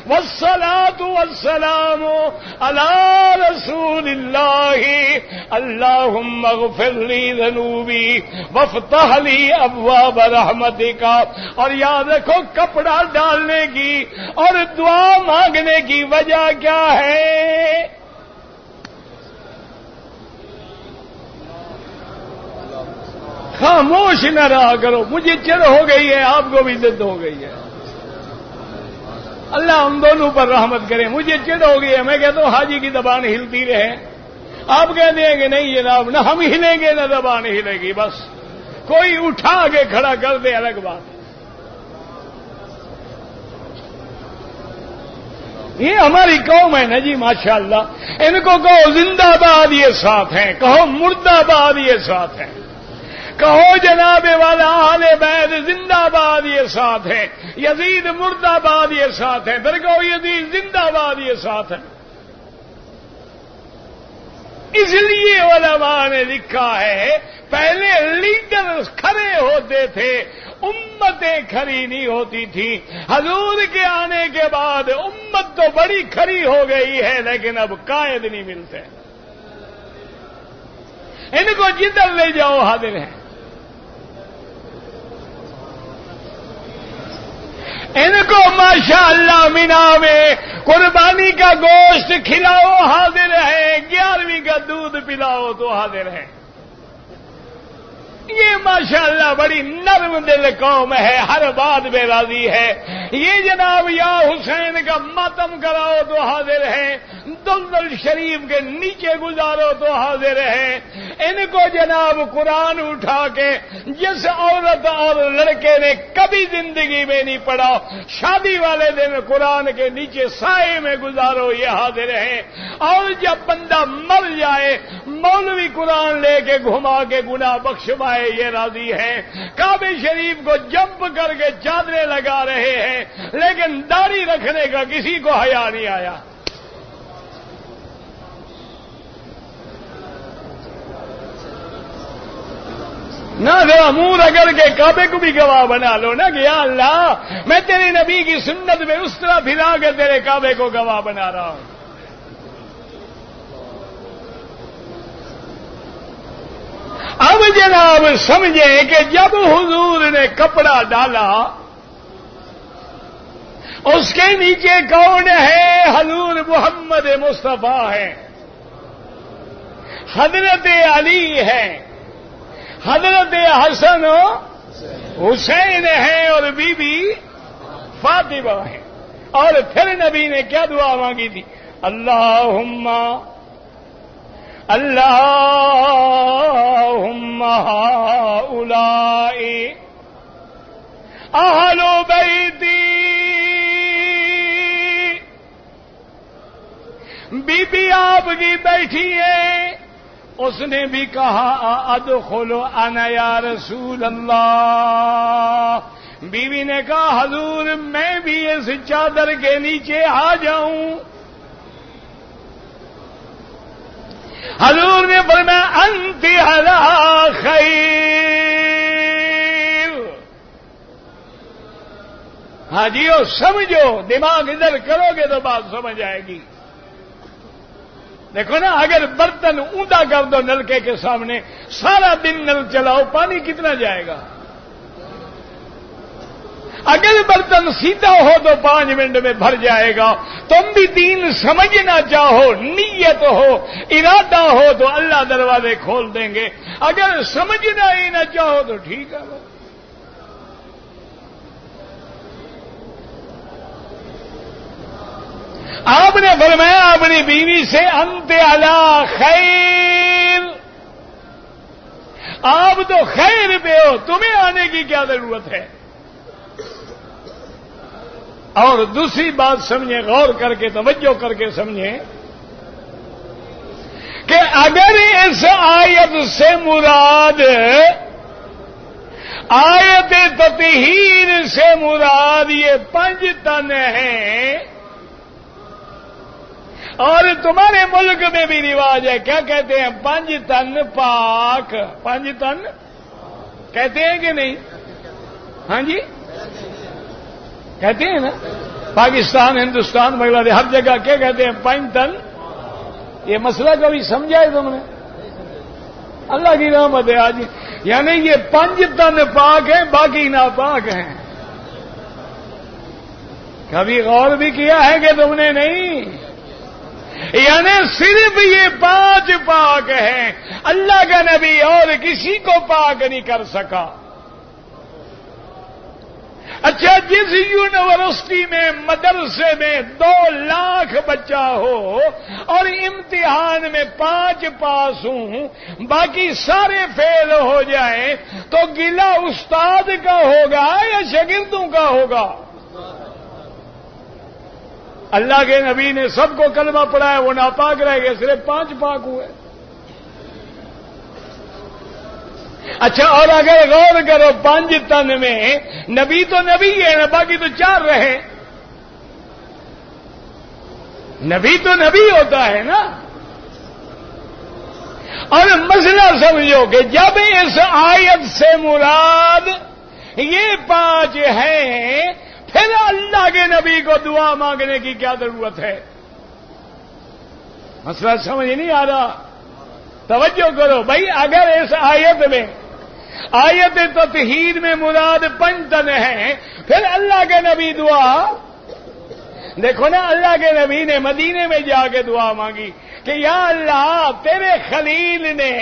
والصلاۃ والسلام علی رسول اللہ. اللہم اغفر لی ذنوبی وافتح لی ابواب رحمتک. اور یاد رکھو کپڑا ڈالنے کی اور دعا مانگنے کی وجہ کیا ہے؟ خاموش نہ رہا کرو. مجھے چڑ ہو گئی ہے, آپ کو بھی ضد ہو گئی ہے. اللہ ہم دونوں پر رحمت کرے. مجھے چڑ ہو گئی ہے, میں کہتا ہوں حاجی کی زبان ہلتی رہے. آپ کہتے ہیں کہ نہیں جناب, نہ ہم ہلیں گے نہ زبان ہلے گی. بس کوئی اٹھا کے کھڑا کر دے الگ بات. یہ ہماری قوم ہے نا جی ماشاءاللہ. ان کو کہو زندہ باد یہ ساتھ ہیں, کہو مردہ باد یہ ساتھ ہیں, کہو جناب والا اہل بیت زندہ باد یہ ساتھ ہیں, یزید مردہ باد یہ ساتھ ہیں, پھر کہو یزید زندہ باد یہ ساتھ ہیں. اس لیے علماء نے لکھا ہے پہلے لیڈر کھڑے ہوتے تھے, امتیں کھڑی نہیں ہوتی تھی. حضور کے آنے کے بعد امت تو بڑی کھڑی ہو گئی ہے, لیکن اب قائد نہیں ملتے. ان کو جدھر لے جاؤ حاضر ہیں. ان کو ماشاءاللہ مینا میں قربانی کا گوشت کھلاؤ حاضر ہے, 11ویں کا دودھ پلاؤ تو حاضر ہے. یہ ماشاءاللہ بڑی نرم دل قوم ہے, ہر بات بے راضی ہے. یہ جناب یا حسین کا ماتم کراؤ تو حاضر ہے, دلدل شریف کے نیچے گزارو تو حاضر ہے. ان کو جناب قرآن اٹھا کے جس عورت اور لڑکے نے کبھی زندگی میں نہیں پڑھا, شادی والے دن قرآن کے نیچے سائے میں گزارو, یہ حاضر ہے. اور جب بندہ مر جائے مولوی قرآن لے کے گھما کے گناہ بخشوائے, یہ راضی ہے. کعبے شریف کو جمپ کر کے چادریں لگا رہے ہیں, لیکن داڑھی رکھنے کا کسی کو حیا نہیں آیا. نہ ذرا منہ رگڑ کے کعبے کو بھی گواہ بنا لو نا کہ یا اللہ میں تیرے نبی کی سنت میں اس طرح پھرا کے تیرے کعبے کو گواہ بنا رہا ہوں. اب جناب سمجھیں کہ جب حضور نے کپڑا ڈالا اس کے نیچے کون ہے؟ حضور محمد مصطفیٰ ہے, حضرت علی ہے, حضرت حسن و حسین ہے, اور بی بی فاطمہ ہے. اور پھر نبی نے کیا دعا مانگی تھی؟ اللہم ہؤلاء اہل بیتی. بی بی آپ کی بیٹھی ہے, اس نے بھی کہا ادخل انا یا رسول اللہ. بیوی نے کہا حضور میں بھی اس چادر کے نیچے آ جاؤں. حضور نے فرمایا انت علی خیر. ہاں جی سمجھو, دماغ ادھر کرو گے تو بات سمجھ آئے گی. دیکھو نا, اگر برتن اوندا کر دو نلکے کے سامنے, سارا دن نل چلاؤ, پانی کتنا جائے گا؟ اگر برتن سیدھا ہو تو 5 منٹ میں بھر جائے گا. تم بھی دین سمجھنا چاہو, نیت ہو, ارادہ ہو تو اللہ دروازے کھول دیں گے. اگر سمجھنا ہی نہ چاہو تو ٹھیک ہے. آپ نے فرمایا اپنی بیوی سے انت علی خیر, آپ تو خیر پہ ہو, تمہیں آنے کی کیا ضرورت ہے. اور دوسری بات سمجھیں, غور کر کے توجہ کر کے سمجھیں کہ اگر اس آیت سے مراد آیت تطہیر سے مراد یہ 5 تن ہیں, اور تمہارے ملک میں بھی رواج ہے, کیا کہتے ہیں 5 تن پاک, 5 تن کہتے ہیں کہ نہیں؟ ہاں جی کہتے ہیں نا, پاکستان, ہندوستان, بنگلہ دیش, ہر جگہ کیا کہتے ہیں 5 تن. یہ مسئلہ کبھی سمجھا ہے تم نے؟ اللہ کی رحمت ہے آج. یعنی یہ 5 تن پاک ہیں, باقی ناپاک ہیں. کبھی غور بھی کیا ہے کہ تم نے؟ نہیں. یعنی صرف یہ 5 پاک ہیں, اللہ کا نبی اور کسی کو پاک نہیں کر سکا. اچھا, جس یونیورسٹی میں, مدرسے میں 2 لاکھ بچہ ہو اور امتحان میں 5 پاس ہوں, باقی سارے فیل ہو جائیں, تو گلہ استاد کا ہوگا یا شاگردوں کا ہوگا؟ اللہ کے نبی نے سب کو کلمہ پڑھایا، وہ ناپاک رہ گئے، صرف 5 پاک ہوئے۔ اچھا، اور اگر غور کرو 5 تن میں نبی تو نبی ہے نا، باقی تو 4 رہے۔ نبی تو نبی ہوتا ہے نا۔ اور مسئلہ سمجھو کہ جب اس آیت سے مراد یہ 5 ہیں، پھر اللہ کے نبی کو دعا مانگنے کی کیا ضرورت ہے؟ مسئلہ سمجھ نہیں آ رہا؟ توجہ کرو بھائی، اگر اس آیت میں آیت تطہیر میں مراد 5 تن ہیں، پھر اللہ کے نبی دعا، دیکھو نا، اللہ کے نبی نے مدینے میں جا کے دعا مانگی کہ یا اللہ، تیرے خلیل نے،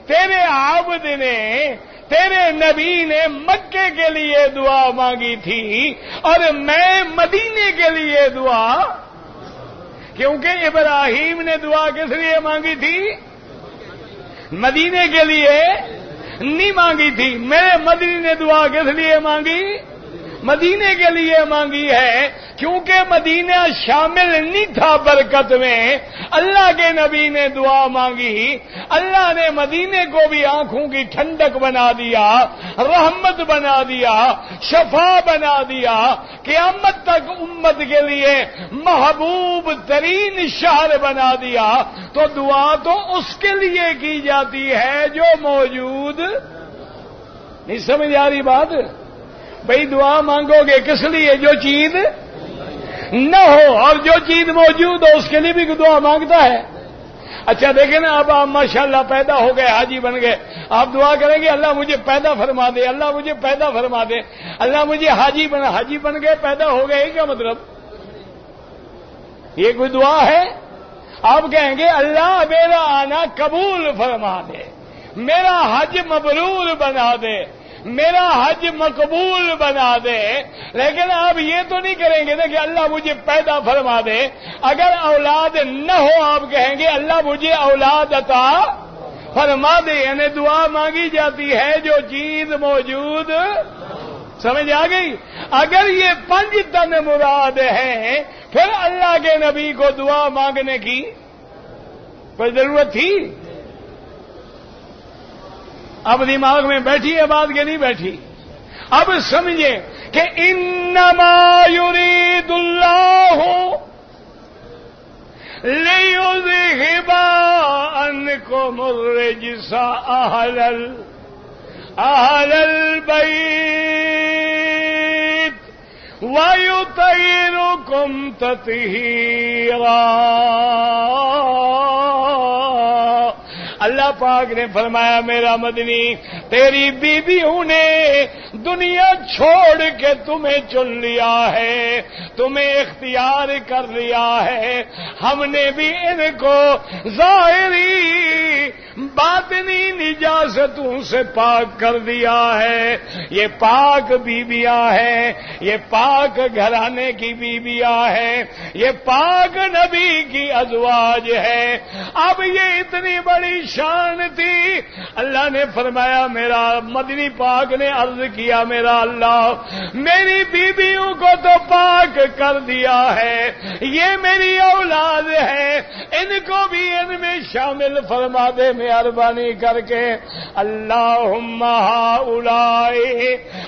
تیرے عابد نے، تیرے نبی نے مکے کے لیے دعا مانگی تھی اور میں مدینے کے لیے دعا، کیونکہ ابراہیم نے دعا کس لیے مانگی تھی؟ مدینے کے لیے نہیں مانگی تھی۔ میرے مدنی نے دعا کس لیے مانگی؟ مدینے کے لیے مانگی ہے، کیونکہ مدینہ شامل نہیں تھا برکت میں۔ اللہ کے نبی نے دعا مانگی، اللہ نے مدینے کو بھی آنکھوں کی ٹھنڈک بنا دیا، رحمت بنا دیا، شفا بنا دیا، قیامت تک امت کے لیے محبوب ترین شہر بنا دیا۔ تو دعا تو اس کے لیے کی جاتی ہے جو موجود نہیں۔ سمجھ آ رہی بات؟ بھئی دعا مانگو گے کس لیے؟ جو چیز نہ ہو، اور جو چیز موجود ہو اس کے لیے بھی دعا مانگتا ہے۔ اچھا دیکھیں نا، اب آپ ماشاءاللہ پیدا ہو گئے، حاجی بن گئے، آپ دعا کریں گے اللہ مجھے پیدا فرما دے، اللہ مجھے پیدا فرما دے، اللہ مجھے حاجی بن گئے، پیدا ہو گئے، کیا مطلب؟ یہ کوئی دعا ہے؟ آپ کہیں گے اللہ میرا آنا قبول فرما دے، میرا حج مبرور بنا دے، میرا حج مقبول بنا دے، لیکن آپ یہ تو نہیں کریں گے نا کہ اللہ مجھے پیدا فرما دے۔ اگر اولاد نہ ہو، آپ کہیں گے اللہ مجھے اولاد عطا فرما دے، یعنی دعا مانگی جاتی ہے جو چیز موجود۔ سمجھ آ گئی؟ اگر یہ 5 تن مراد ہیں، پھر اللہ کے نبی کو دعا مانگنے کی کوئی ضرورت تھی؟ اب دماغ میں بیٹھی ہے بات کہ نہیں بیٹھی؟ اب سمجھیں کہ انما یرید اللہ لیذہب عنکم الرجس اہل البیت ویطہرکم تطہیرا۔ اللہ پاک نے فرمایا میرا مدنی، تیری بیویوں نے دنیا چھوڑ کے تمہیں چن لیا ہے، تمہیں اختیار کر لیا ہے، ہم نے بھی ان کو ظاہری باطنی نجاستوں سے پاک کر دیا ہے۔ یہ پاک بیویاں ہیں، یہ پاک گھرانے کی بیویاں ہیں، یہ پاک نبی کی ازواج ہے۔ اب یہ اتنی بڑی شان تھی، اللہ نے فرمایا، میرا مدنی پاک نے عرض کیا میرا اللہ میری بیویوں کو تو پاک کر دیا ہے، یہ میری اولاد ہے، ان کو بھی ان میں شامل فرما دے مہربانی کر کے۔ اللہم ہؤلاء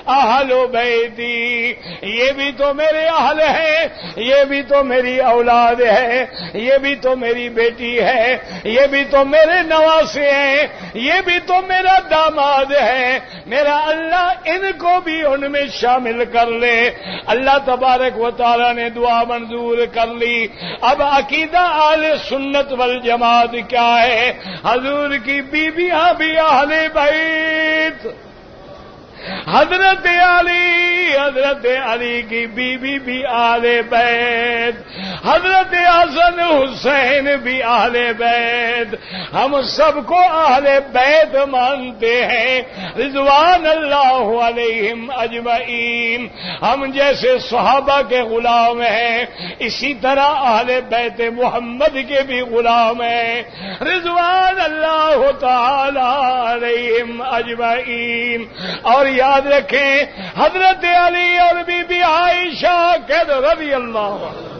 اہل بیتی، یہ بھی تو میرے اہل ہیں، یہ بھی تو میری اولاد ہے، یہ بھی تو میری بیٹی ہے، یہ بھی تو میرے نواسے ہیں، یہ بھی تو میرا داماد ہے، میرا اللہ ان کو بھی ان میں شامل کر لے۔ اللہ تبارک و تعالی نے دعا منظور کر لی۔ اب عقیدہ اہل سنت والجماعت کیا ہے؟ حضور کی بیویاں بھی اہل بیت، حضرت علی کی بیوی بھی اہل بیت، حضرت حسن حسین بھی اہل بیت، ہم سب کو اہل بیت مانتے ہیں رضوان اللہ علیہم اجمعین۔ ہم جیسے صحابہ کے غلام ہیں، اسی طرح اہل بیت محمد کے بھی غلام ہیں رضوان اللہ تعالی علیہم اجمعین۔ اور یاد رکھیں حضرت علی اور بی بی عائشہ رضی اللہ عنہ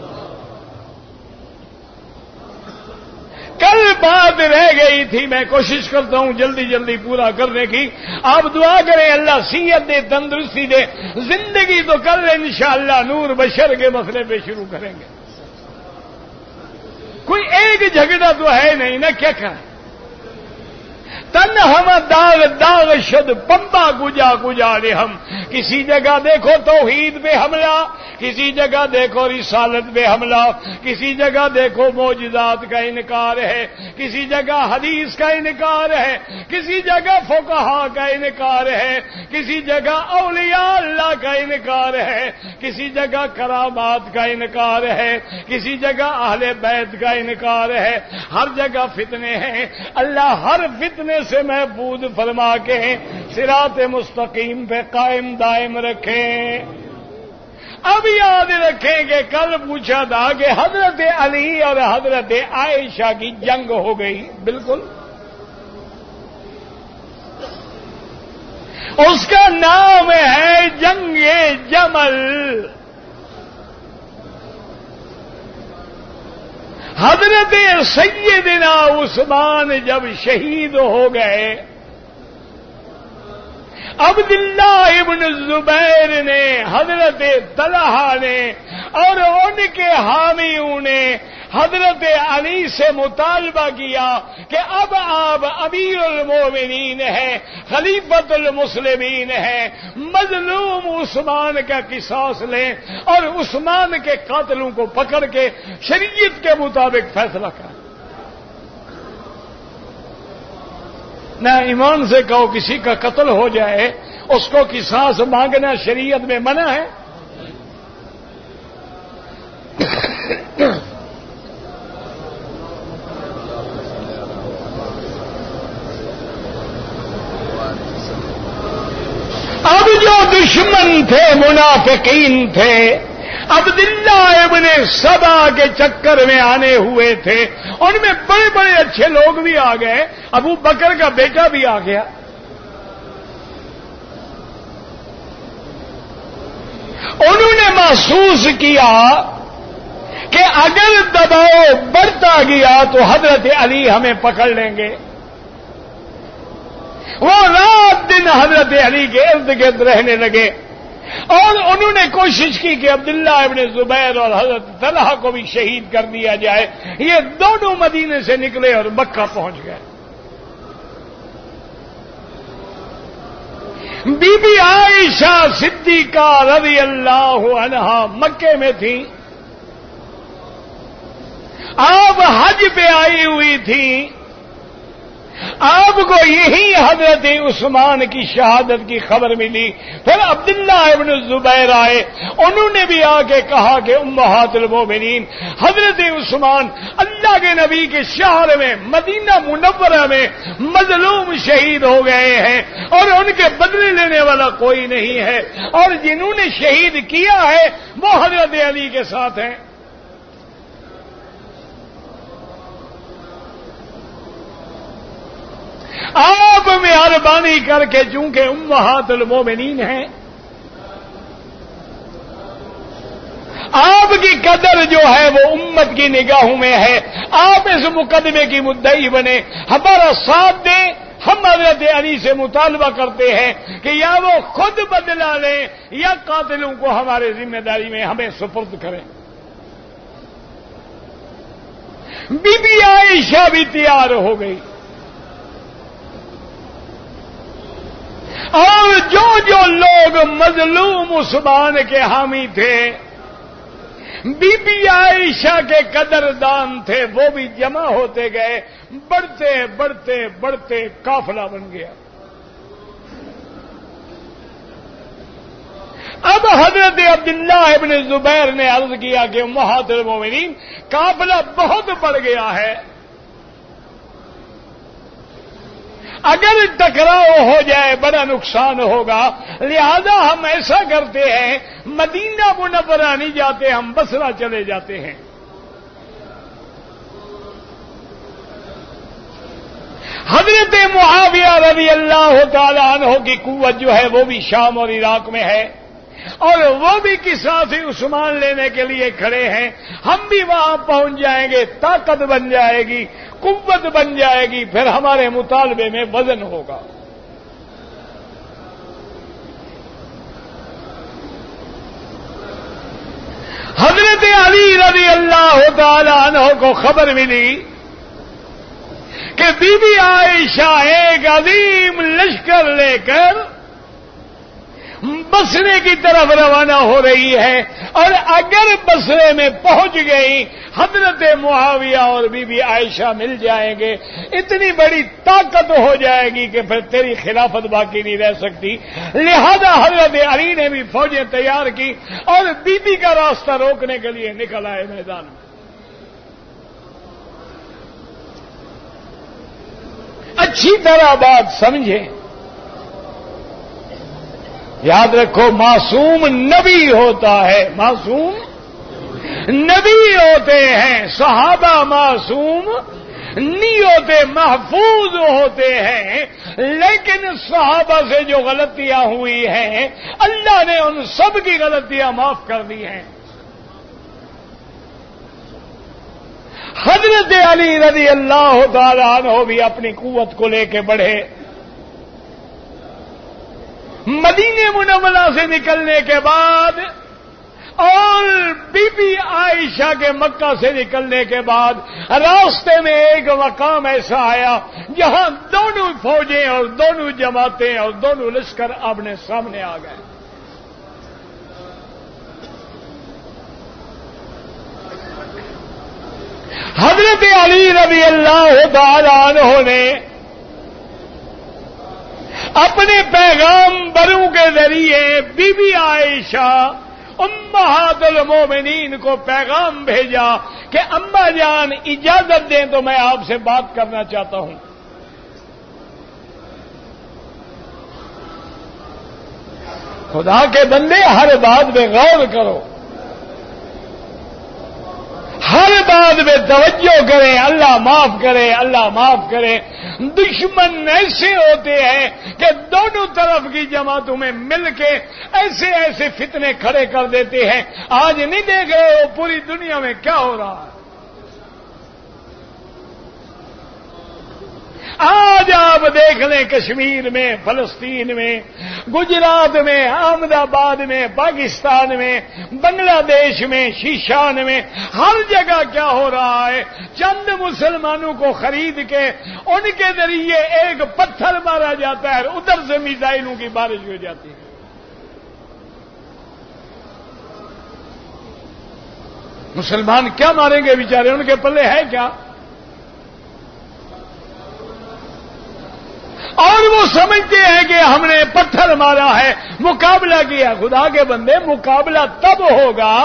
بات رہ گئی تھی، میں کوشش کرتا ہوں جلدی جلدی پورا کرنے کی. آپ دعا کریں اللہ صحت دے، تندرستی دے، زندگی تو کر لیں انشاءاللہ. نور بشر کے مسئلے پہ شروع کریں گے. کوئی ایک جھگڑا تو ہے نہیں نا، کیا کریں؟ تن ہم داغ داغ شد پمبا گجا گجا رے ہم. کسی جگہ دیکھو توحید پہ حملہ، کسی جگہ دیکھو رسالت پہ حملہ، کسی جگہ دیکھو معجزات کا انکار ہے، کسی جگہ حدیث کا انکار ہے، کسی جگہ فقہا کا انکار ہے، کسی جگہ اولیاء اللہ کا انکار ہے، کسی جگہ کرامات کا انکار ہے، کسی جگہ اہل بیت کا انکار ہے. ہر جگہ فتنے ہیں. اللہ ہر فتنے سے محفوظ فرما کے صراط مستقیم پہ قائم دائم رکھیں. اب یاد رکھیں کہ کل پوچھا تھا کہ حضرت علی اور حضرت عائشہ کی جنگ ہو گئی. بالکل اس کا نام ہے جنگ جمل. حضرت سیدنا عثمان جب شہید ہو گئے، عبداللہ ابن الزبیر نے، حضرت طلحہ نے اور ان کے حامیوں نے حضرت علی سے مطالبہ کیا کہ اب آپ امیر المومنین ہیں، خلیفۃ المسلمین ہیں، مظلوم عثمان کا قصاص لیں اور عثمان کے قاتلوں کو پکڑ کے شریعت کے مطابق فیصلہ کریں. نہ ایمان سے کہو کسی کا قتل ہو جائے اس کو قصاص مانگنا شریعت میں منع ہے. اب جو دشمن تھے، منافقین تھے، عبداللہ ابن سبا کے چکر میں آنے ہوئے تھے، ان میں بڑے بڑے اچھے لوگ بھی آ گئے. ابو بکر کا بیٹا بھی آ گیا. انہوں نے محسوس کیا کہ اگر دباؤ بڑھتا گیا تو حضرت علی ہمیں پکڑ لیں گے. وہ رات دن حضرت علی کے ارد گرد رہنے لگے اور انہوں نے کوشش کی کہ عبداللہ ابن زبیر اور حضرت طلحہ کو بھی شہید کر دیا جائے. یہ دونوں مدینے سے نکلے اور مکہ پہنچ گئے. بی بی عائشہ صدیقہ رضی اللہ عنہا مکے میں تھی. آپ حج پہ آئی ہوئی تھی. آپ کو یہی حضرت عثمان کی شہادت کی خبر ملی. پھر عبداللہ ابن الزبیر آئے، انہوں نے بھی آ کے کہا کہ امہات المومنین حضرت عثمان اللہ کے نبی کے شہر میں مدینہ منورہ میں مظلوم شہید ہو گئے ہیں اور ان کے بدلے لینے والا کوئی نہیں ہے، اور جنہوں نے شہید کیا ہے وہ حضرت علی کے ساتھ ہیں. آپ مہربانی کر کے چونکہ امہات المومنین ہیں، آپ کی قدر جو ہے وہ امت کی نگاہوں میں ہے، آپ اس مقدمے کی مدعی بنے، ہمارا ساتھ دیں. ہم حضرت علی سے مطالبہ کرتے ہیں کہ یا وہ خود بدلہ لیں یا قاتلوں کو ہمارے ذمہ داری میں ہمیں سپرد کریں. بی بی عائشہ بھی تیار ہو گئی اور جو جو لوگ مظلوم عثمان کے حامی تھے، بی بی عائشہ کے قدردان تھے، وہ بھی جمع ہوتے گئے. بڑھتے بڑھتے بڑھتے قافلہ بن گیا. اب حضرت عبداللہ ابن زبیر نے عرض کیا کہ امہات المومنین قافلہ بہت بڑھ گیا ہے، اگر ٹکراؤ ہو جائے بڑا نقصان ہوگا، لہذا ہم ایسا کرتے ہیں مدینہ منورہ نہیں جاتے، ہم بصرہ چلے جاتے ہیں. حضرت معاویہ رضی اللہ تعالی عنہ کی قوت جو ہے وہ بھی شام اور عراق میں ہے اور وہ بھی قصاص عثمان لینے کے لیے کھڑے ہیں. ہم بھی وہاں پہنچ جائیں گے، طاقت بن جائے گی. قوت بن جائے گی، پھر ہمارے مطالبے میں وزن ہوگا۔ حضرت علی رضی اللہ تعالی عنہ کو خبر ملی کہ بی بی عائشہ ایک عظیم لشکر لے کر بصرے کی طرف روانہ ہو رہی ہے، اور اگر بصرے میں پہنچ گئی حضرت معاویہ اور بی بی عائشہ مل جائیں گے، اتنی بڑی طاقت ہو جائے گی کہ پھر تیری خلافت باقی نہیں رہ سکتی۔ لہذا حضرت علی نے بھی فوجیں تیار کی اور بی بی کا راستہ روکنے کے لیے نکل آئے میدان میں۔ اچھی طرح بات سمجھیں، یاد رکھو معصوم نبی ہوتا ہے، معصوم نبی ہوتے ہیں، صحابہ معصوم نہیں ہوتے، محفوظ ہوتے ہیں، لیکن صحابہ سے جو غلطیاں ہوئی ہیں اللہ نے ان سب کی غلطیاں معاف کر دی ہیں۔ حضرت علی رضی اللہ تعالی عنہ بھی اپنی قوت کو لے کے بڑھے۔ مدینہ منورہ سے نکلنے کے بعد اور بی بی عائشہ کے مکہ سے نکلنے کے بعد راستے میں ایک مقام ایسا آیا جہاں دونوں فوجیں اور دونوں جماعتیں اور دونوں لشکر آمنے سامنے آ گئے۔ حضرت علی رضی اللہ تعالی عنہ نے اپنے پیغامبروں کے ذریعے بی بی عائشہ امہات المومنین کو پیغام بھیجا کہ اماں جان اجازت دیں تو میں آپ سے بات کرنا چاہتا ہوں۔ خدا کے بندے ہر بات میں غور کرو، ہر بات میں توجہ کریں، اللہ معاف کرے، اللہ معاف کرے۔ دشمن ایسے ہوتے ہیں کہ دونوں طرف کی جماعتوں میں مل کے ایسے ایسے فتنے کھڑے کر دیتے ہیں۔ آج نہیں دیکھ رہے ہو پوری دنیا میں کیا ہو رہا ہے؟ آج آپ دیکھ لیں کشمیر میں، فلسطین میں، گجرات میں، احمد آباد میں، پاکستان میں، بنگلہ دیش میں، شیشان میں، ہر جگہ کیا ہو رہا ہے؟ چند مسلمانوں کو خرید کے ان کے ذریعے ایک پتھر مارا جاتا ہے، ادھر سے میزائلوں کی بارش ہو جاتی ہے۔ مسلمان کیا ماریں گے بیچارے؟ ان کے پلے ہے کیا؟ اور وہ سمجھتے ہیں کہ ہم نے پتھر مارا ہے، مقابلہ کیا۔ خدا کے بندے مقابلہ تب ہوگا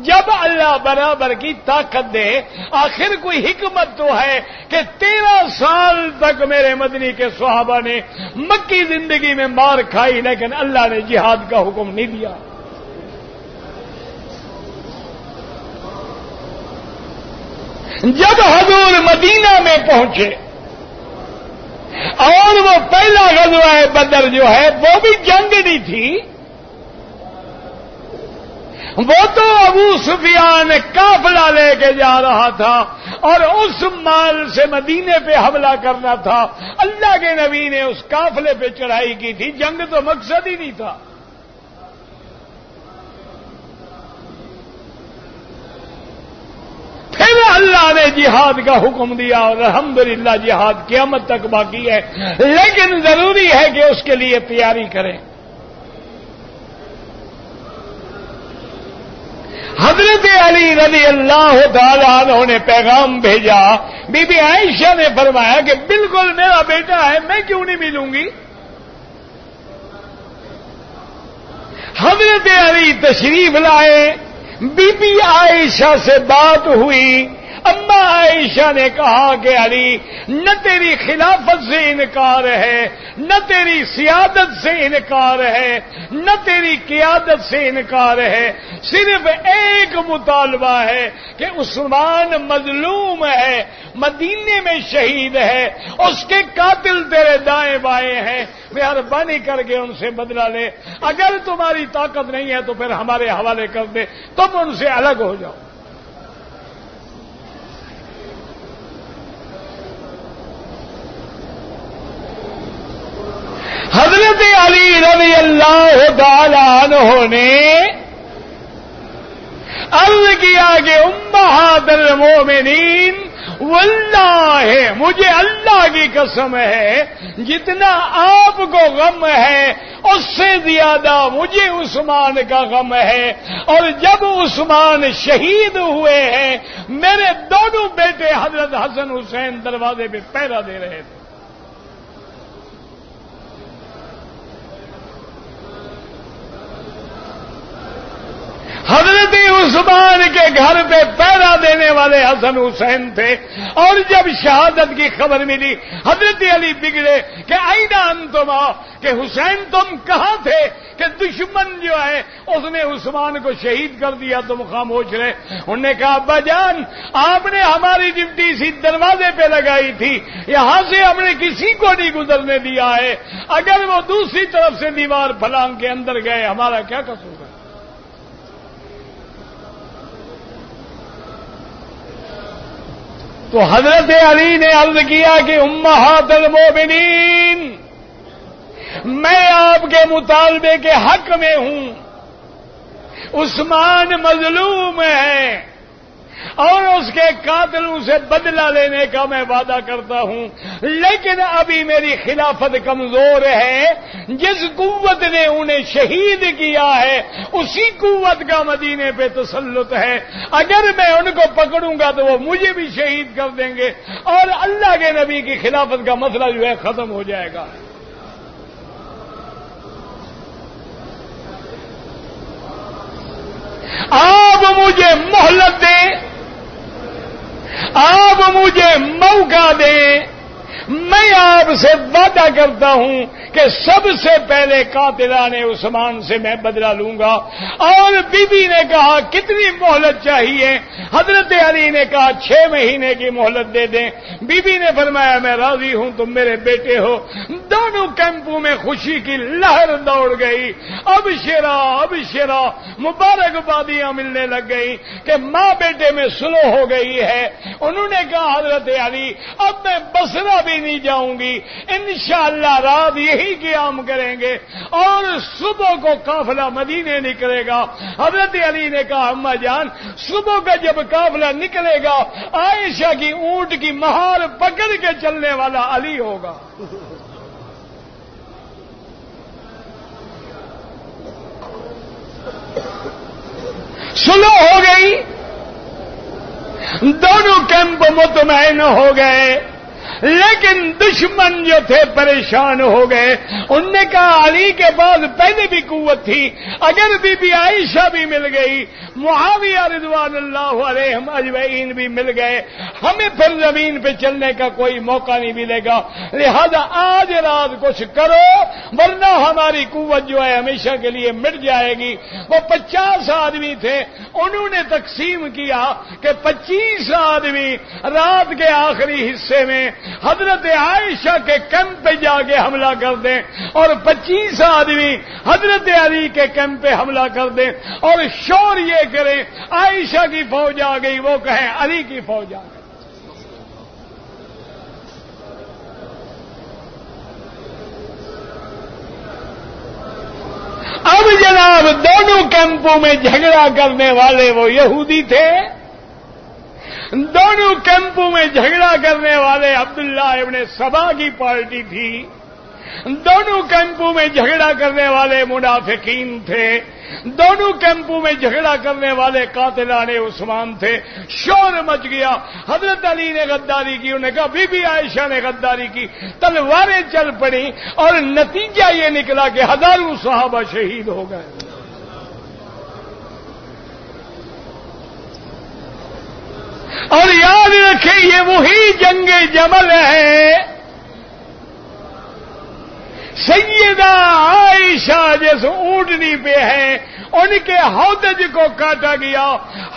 جب اللہ برابر کی طاقت دے۔ آخر کوئی حکمت تو ہے کہ 13 سال تک میرے مدنی کے صحابہ نے مکی زندگی میں مار کھائی، لیکن اللہ نے جہاد کا حکم نہیں دیا۔ جب حضور مدینہ میں پہنچے اور وہ پہلا غزوہ بدر جو ہے وہ بھی جنگ نہیں تھی، وہ تو ابو سفیان قافلہ لے کے جا رہا تھا اور اس مال سے مدینے پہ حملہ کرنا تھا۔ اللہ کے نبی نے اس قافلے پہ چڑھائی کی تھی، جنگ تو مقصد ہی نہیں تھا۔ پھر اللہ نے جہاد کا حکم دیا اور الحمدللہ جہاد قیامت تک باقی ہے، لیکن ضروری ہے کہ اس کے لیے تیاری کریں۔ حضرت علی رضی اللہ تعالی عنہ نے پیغام بھیجا، بی بی عائشہ نے فرمایا کہ بالکل میرا بیٹا ہے، میں کیوں نہیں ملوں گی؟ حضرت علی تشریف لائے، بی بی عائشہ سے بات ہوئی۔ اما عائشہ نے کہا کہ علی نہ تیری خلافت سے انکار ہے، نہ تیری سیادت سے انکار ہے، نہ تیری قیادت سے انکار ہے، صرف ایک مطالبہ ہے کہ عثمان مظلوم ہے، مدینے میں شہید ہے، اس کے قاتل تیرے دائیں بائیں ہیں، مہربانی کر کے ان سے بدلہ لے۔ اگر تمہاری طاقت نہیں ہے تو پھر ہمارے حوالے کر دے، تم ان سے الگ ہو جاؤ۔ حضرت علی رضی اللہ تعالی عنہ نے عرض کیا کہ امہات المومنین واللہ مجھے اللہ کی قسم ہے جتنا آپ کو غم ہے اس سے زیادہ مجھے عثمان کا غم ہے، اور جب عثمان شہید ہوئے ہیں میرے دونوں بیٹے حضرت حسن حسین دروازے پہ پہرا دے رہے تھے۔ حضرت عثمان کے گھر پہ پہرا دینے والے حسن حسین تھے، اور جب شہادت کی خبر ملی حضرت علی بگڑے کہ آئین انتما، کہ حسین تم کہاں تھے کہ دشمن جو ہے اس نے عثمان کو شہید کر دیا، تم خاموش رہے۔ انہوں نے کہا ابا جان آپ نے ہماری ڈیوٹی سی دروازے پہ لگائی تھی، یہاں سے ہم نے کسی کو نہیں گزرنے دیا ہے، اگر وہ دوسری طرف سے دیوار پھلانگ کے اندر گئے ہمارا کیا قصور ہے؟ تو حضرت علی نے عرض کیا کہ امہات المومنین میں آپ کے مطالبے کے حق میں ہوں، عثمان مظلوم ہے اور اس کے قاتلوں سے بدلہ لینے کا میں وعدہ کرتا ہوں، لیکن ابھی میری خلافت کمزور ہے، جس قوت نے انہیں شہید کیا ہے اسی قوت کا مدینے پہ تسلط ہے، اگر میں ان کو پکڑوں گا تو وہ مجھے بھی شہید کر دیں گے اور اللہ کے نبی کی خلافت کا مسئلہ جو ہے ختم ہو جائے گا۔ آپ مجھے مہلت دیں، آپ مجھے موقع دیں، میں آپ سے وعدہ کرتا ہوں کہ سب سے پہلے قاتلان عثمان سے میں بدلہ لوں گا۔ اور بی بی نے کہا کتنی مہلت چاہیے؟ حضرت علی نے کہا 6 مہینے کی مہلت دے دیں۔ بی بی نے فرمایا میں راضی ہوں، تم میرے بیٹے ہو۔ دونوں کیمپوں میں خوشی کی لہر دوڑ گئی، اب شرا مبارکبادیاں ملنے لگ گئی کہ ماں بیٹے میں سلو ہو گئی ہے۔ انہوں نے کہا حضرت علی اب میں بصرہ بھی نہیں جاؤں گی، انشاءاللہ رات یہی قیام کریں گے اور صبح کو قافلہ مدینے نکلے گا۔ حضرت علی نے کہا اماں جان صبح کا جب قافلہ نکلے گا عائشہ کی اونٹ کی مہار پکڑ کے چلنے والا علی ہوگا۔ سلو ہو گئی، دونوں کیمپ مطمئن ہو گئے، لیکن دشمن جو تھے پریشان ہو گئے۔ انہوں نے کہا علی کے بعد پہلے بھی قوت تھی، اگر بی بی عائشہ بھی مل گئی، معاویہ رضوان اللہ علیہم اجمعین بھی مل گئے، ہمیں پھر زمین پہ چلنے کا کوئی موقع نہیں ملے گا، لہذا آج رات کچھ کرو ورنہ ہماری قوت جو ہے ہمیشہ کے لیے مٹ جائے گی۔ وہ 50 آدمی تھے، انہوں نے تقسیم کیا کہ 25 آدمی رات کے آخری حصے میں حضرت عائشہ کے کیمپ پہ جا کے حملہ کر دیں اور 25 آدمی حضرت علی کے کیمپ پہ حملہ کر دیں، اور شور یہ کریں عائشہ کی فوج آ گئی، وہ کہیں علی کی فوج آ گئی۔ اب جناب دونوں کیمپوں میں جھگڑا کرنے والے وہ یہودی تھے، دونوں کیمپوں میں جھگڑا کرنے والے عبداللہ ابن سبا کی پارٹی تھی، دونوں کیمپوں میں جھگڑا کرنے والے منافقین تھے، دونوں کیمپوں میں جھگڑا کرنے والے قاتلان عثمان تھے۔ شور مچ گیا، حضرت علی نے غداری کی، انہوں نے کہا بی بی عائشہ نے غداری کی، تلواریں چل پڑی اور نتیجہ یہ نکلا کہ ہزاروں صحابہ شہید ہو گئے۔ اور یاد رکھیں یہ وہی جنگ جمل ہے، سیدہ عائشہ جس اونٹنی پہ ہیں ان کے ہودج کو کاٹا گیا،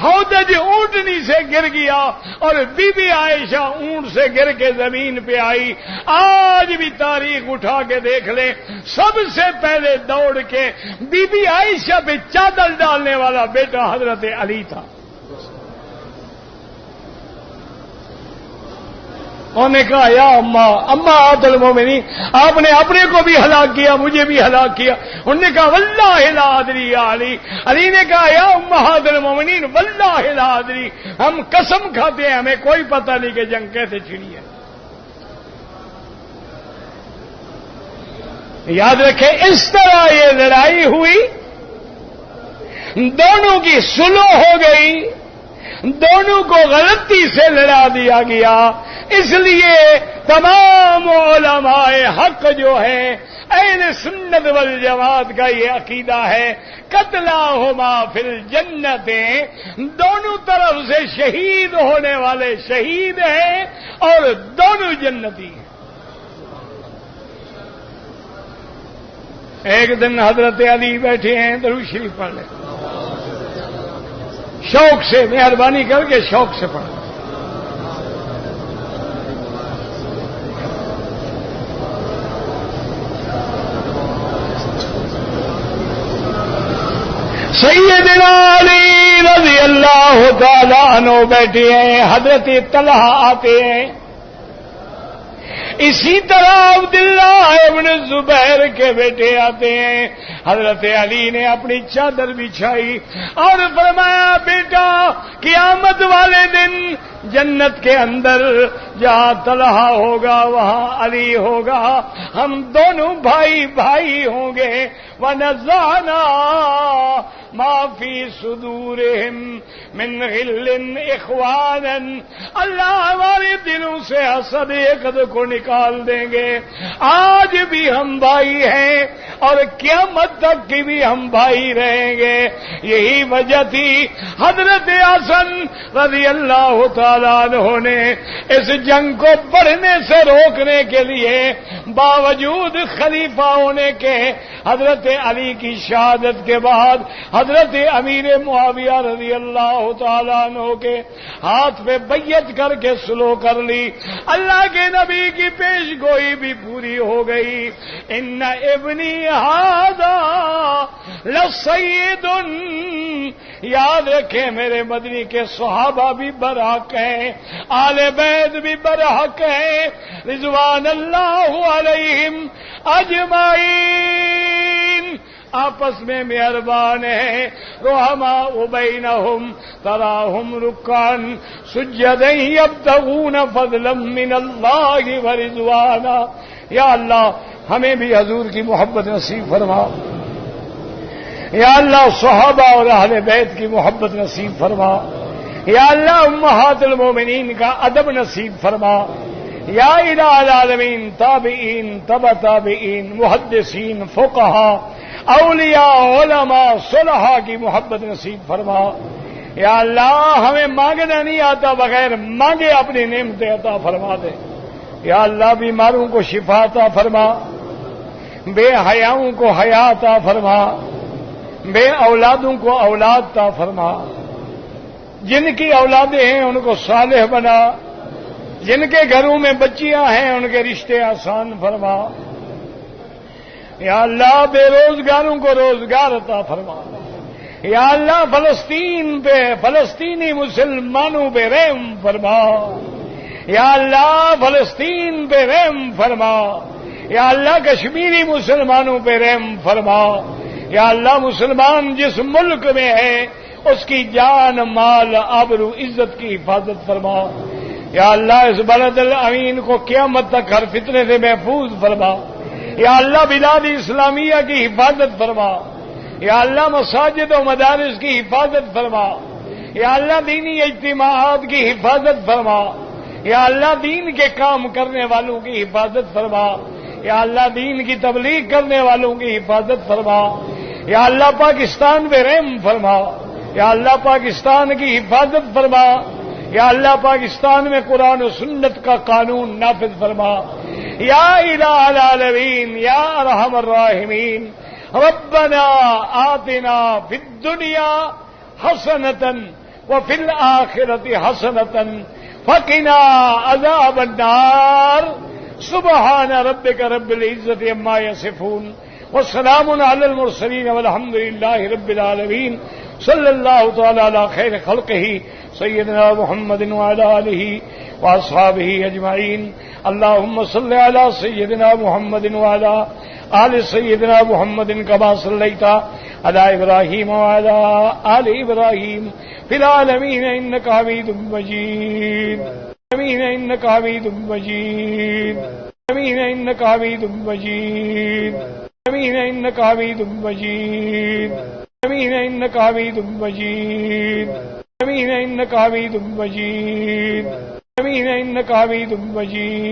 ہودج اونٹنی سے گر گیا اور بی بی عائشہ اونٹ سے گر کے زمین پہ آئی۔ آج بھی تاریخ اٹھا کے دیکھ لیں، سب سے پہلے دوڑ کے بی بی عائشہ پہ چادر ڈالنے والا بیٹا حضرت علی تھا۔ انہوں نے کہا یا امہات المومنین، آپ نے اپنے کو بھی ہلاک کیا، مجھے بھی ہلاک کیا۔ انہوں نے کہا واللہ لا ادری یا علی، علی نے کہا یا امہات المومنین واللہ لا ادری، ہم قسم کھاتے ہیں ہمیں کوئی پتہ نہیں کہ جنگ کیسے چھڑی ہے۔ یاد رکھیں اس طرح یہ لڑائی ہوئی، دونوں کی صلح ہو گئی، دونوں کو غلطی سے لڑا دیا گیا۔ اس لیے تمام علماء حق جو ہے اہل سنت والجماعت کا یہ عقیدہ ہے قتلاہما فی الجنت، دونوں طرف سے شہید ہونے والے شہید ہیں اور دونوں جنتی ہیں۔ ایک دن حضرت علی بیٹھے ہیں، درود شریف پڑھ لیں، شوق سے، مہربانی کر کے شوق سے پڑھ لیں۔ سیدنا علی رضی اللہ تعالیٰ عنہ بیٹھے ہیں، حضرت طلحہ آتے ہیں، اسی طرح عبداللہ ابن زبیر کے بیٹے آتے ہیں۔ حضرت علی نے اپنی چادر بچھائی اور فرمایا بیٹا قیامت والے دن جنت کے اندر جہاں طلحہ ہوگا وہاں علی ہوگا، ہم دونوں بھائی بھائی ہوں گے۔ وَنَزَعْنَا مَا فِي صُدُورِهِمْ مِنْ غِلٍّ إِخْوَانًا، اللہ ہمارے دلوں سے حسد حقد کو نکال دیں گے۔ آج بھی ہم بھائی ہیں اور قیامت تک کی بھی ہم بھائی رہیں گے۔ یہی وجہ تھی حضرت حسن رضی اللہ تعالیٰ عنہ نے اس جنگ کو بڑھنے سے روکنے کے لیے باوجود خلیفہ ہونے کے حضرت علی کی شہادت کے بعد حضرت امیر معاویہ رضی اللہ تعالیٰ عنہ کے ہاتھ پہ بیعت کر کے صلح کر لی۔ اللہ کے نبی کی پیش گوئی بھی پوری ہو گئی۔ ان ابنی ھذا لسید، یاد رکھیں میرے مدنی کے صحابہ بھی برحق ہیں، آل بیت بھی برحق ہیں رضوان اللہ علیہم اجمعین، آپس میں مہربان ہیں۔ رحماء بینہم تراہم رکعا سجدا یبتغون فضلا من اللہ ورضوانا، یا اللہ ہمیں بھی حضور کی محبت نصیب فرما، یا اللہ صحابہ اور اہل بیت کی محبت نصیب فرما، یا اللہ امہات المومنین کا ادب نصیب فرما، یا الہ العالمین تابعین تبع تابعین محدثین فقہا اولیاء علماء صلحاء کی محبت نصیب فرما۔ یا اللہ ہمیں مانگنا نہیں آتا، بغیر مانگے اپنی نعمتیں عطا فرما دے۔ یا اللہ بیماروں کو شفا عطا فرما، بے حیاؤں کو حیا عطا فرما، بے اولادوں کو اولاد عطا فرما، جن کی اولادیں ہیں ان کو صالح بنا، جن کے گھروں میں بچیاں ہیں ان کے رشتے آسان فرما۔ یا اللہ بے روزگاروں کو روزگار عطا فرما۔ یا اللہ فلسطین پہ فلسطینی مسلمانوں پہ رحم فرما۔ یا اللہ فلسطین پہ رحم فرما۔ یا اللہ کشمیری مسلمانوں پہ رحم فرما۔ یا اللہ مسلمان جس ملک میں ہے اس کی جان مال آبرو عزت کی حفاظت فرما۔ یا اللہ اس بلد الامین کو قیامت تک ہر فتنے سے محفوظ فرما۔ یا اللہ بلاد اسلامیہ کی حفاظت فرما۔ یا اللہ مساجد و مدارس کی حفاظت فرما۔ یا اللہ دینی اجتماعات کی حفاظت فرما۔ یا اللہ دین کے کام کرنے والوں کی حفاظت فرما۔ یا اللہ دین کی تبلیغ کرنے والوں کی حفاظت فرما۔ یا اللہ پاکستان پہ رحم فرما۔ یا اللہ پاکستان کی حفاظت فرما۔ یا اللہ پاکستان میں قرآن و سنت کا قانون نافذ فرما۔ یا الہ العالمین یا ارحم الراحمین، ربنا آتنا فی الدنیا حسنۃ وفی الآخرۃ حسنۃ فقنا عذاب النار، سبحان ربک رب العزۃ عما یصفون وسلام علی المرسلین والحمد للہ رب العالمین، صلی اللہ تعالی علی خیر خلقہ سیدنا محمد وعلی آلہ وأصحابه أجمعين. اللهم صل على سيدنا محمد وعلى آل سيدنا محمد كما صليت على إبراهيم وعلى آل إبراهيم في العالمين إنك حميد مجيد. إنك حميد مجيد. إنك حميد مجيد. إنك حميد مجيد. إنك حميد مجيد. إنك حميد مجيد. إنك حميد مجيد.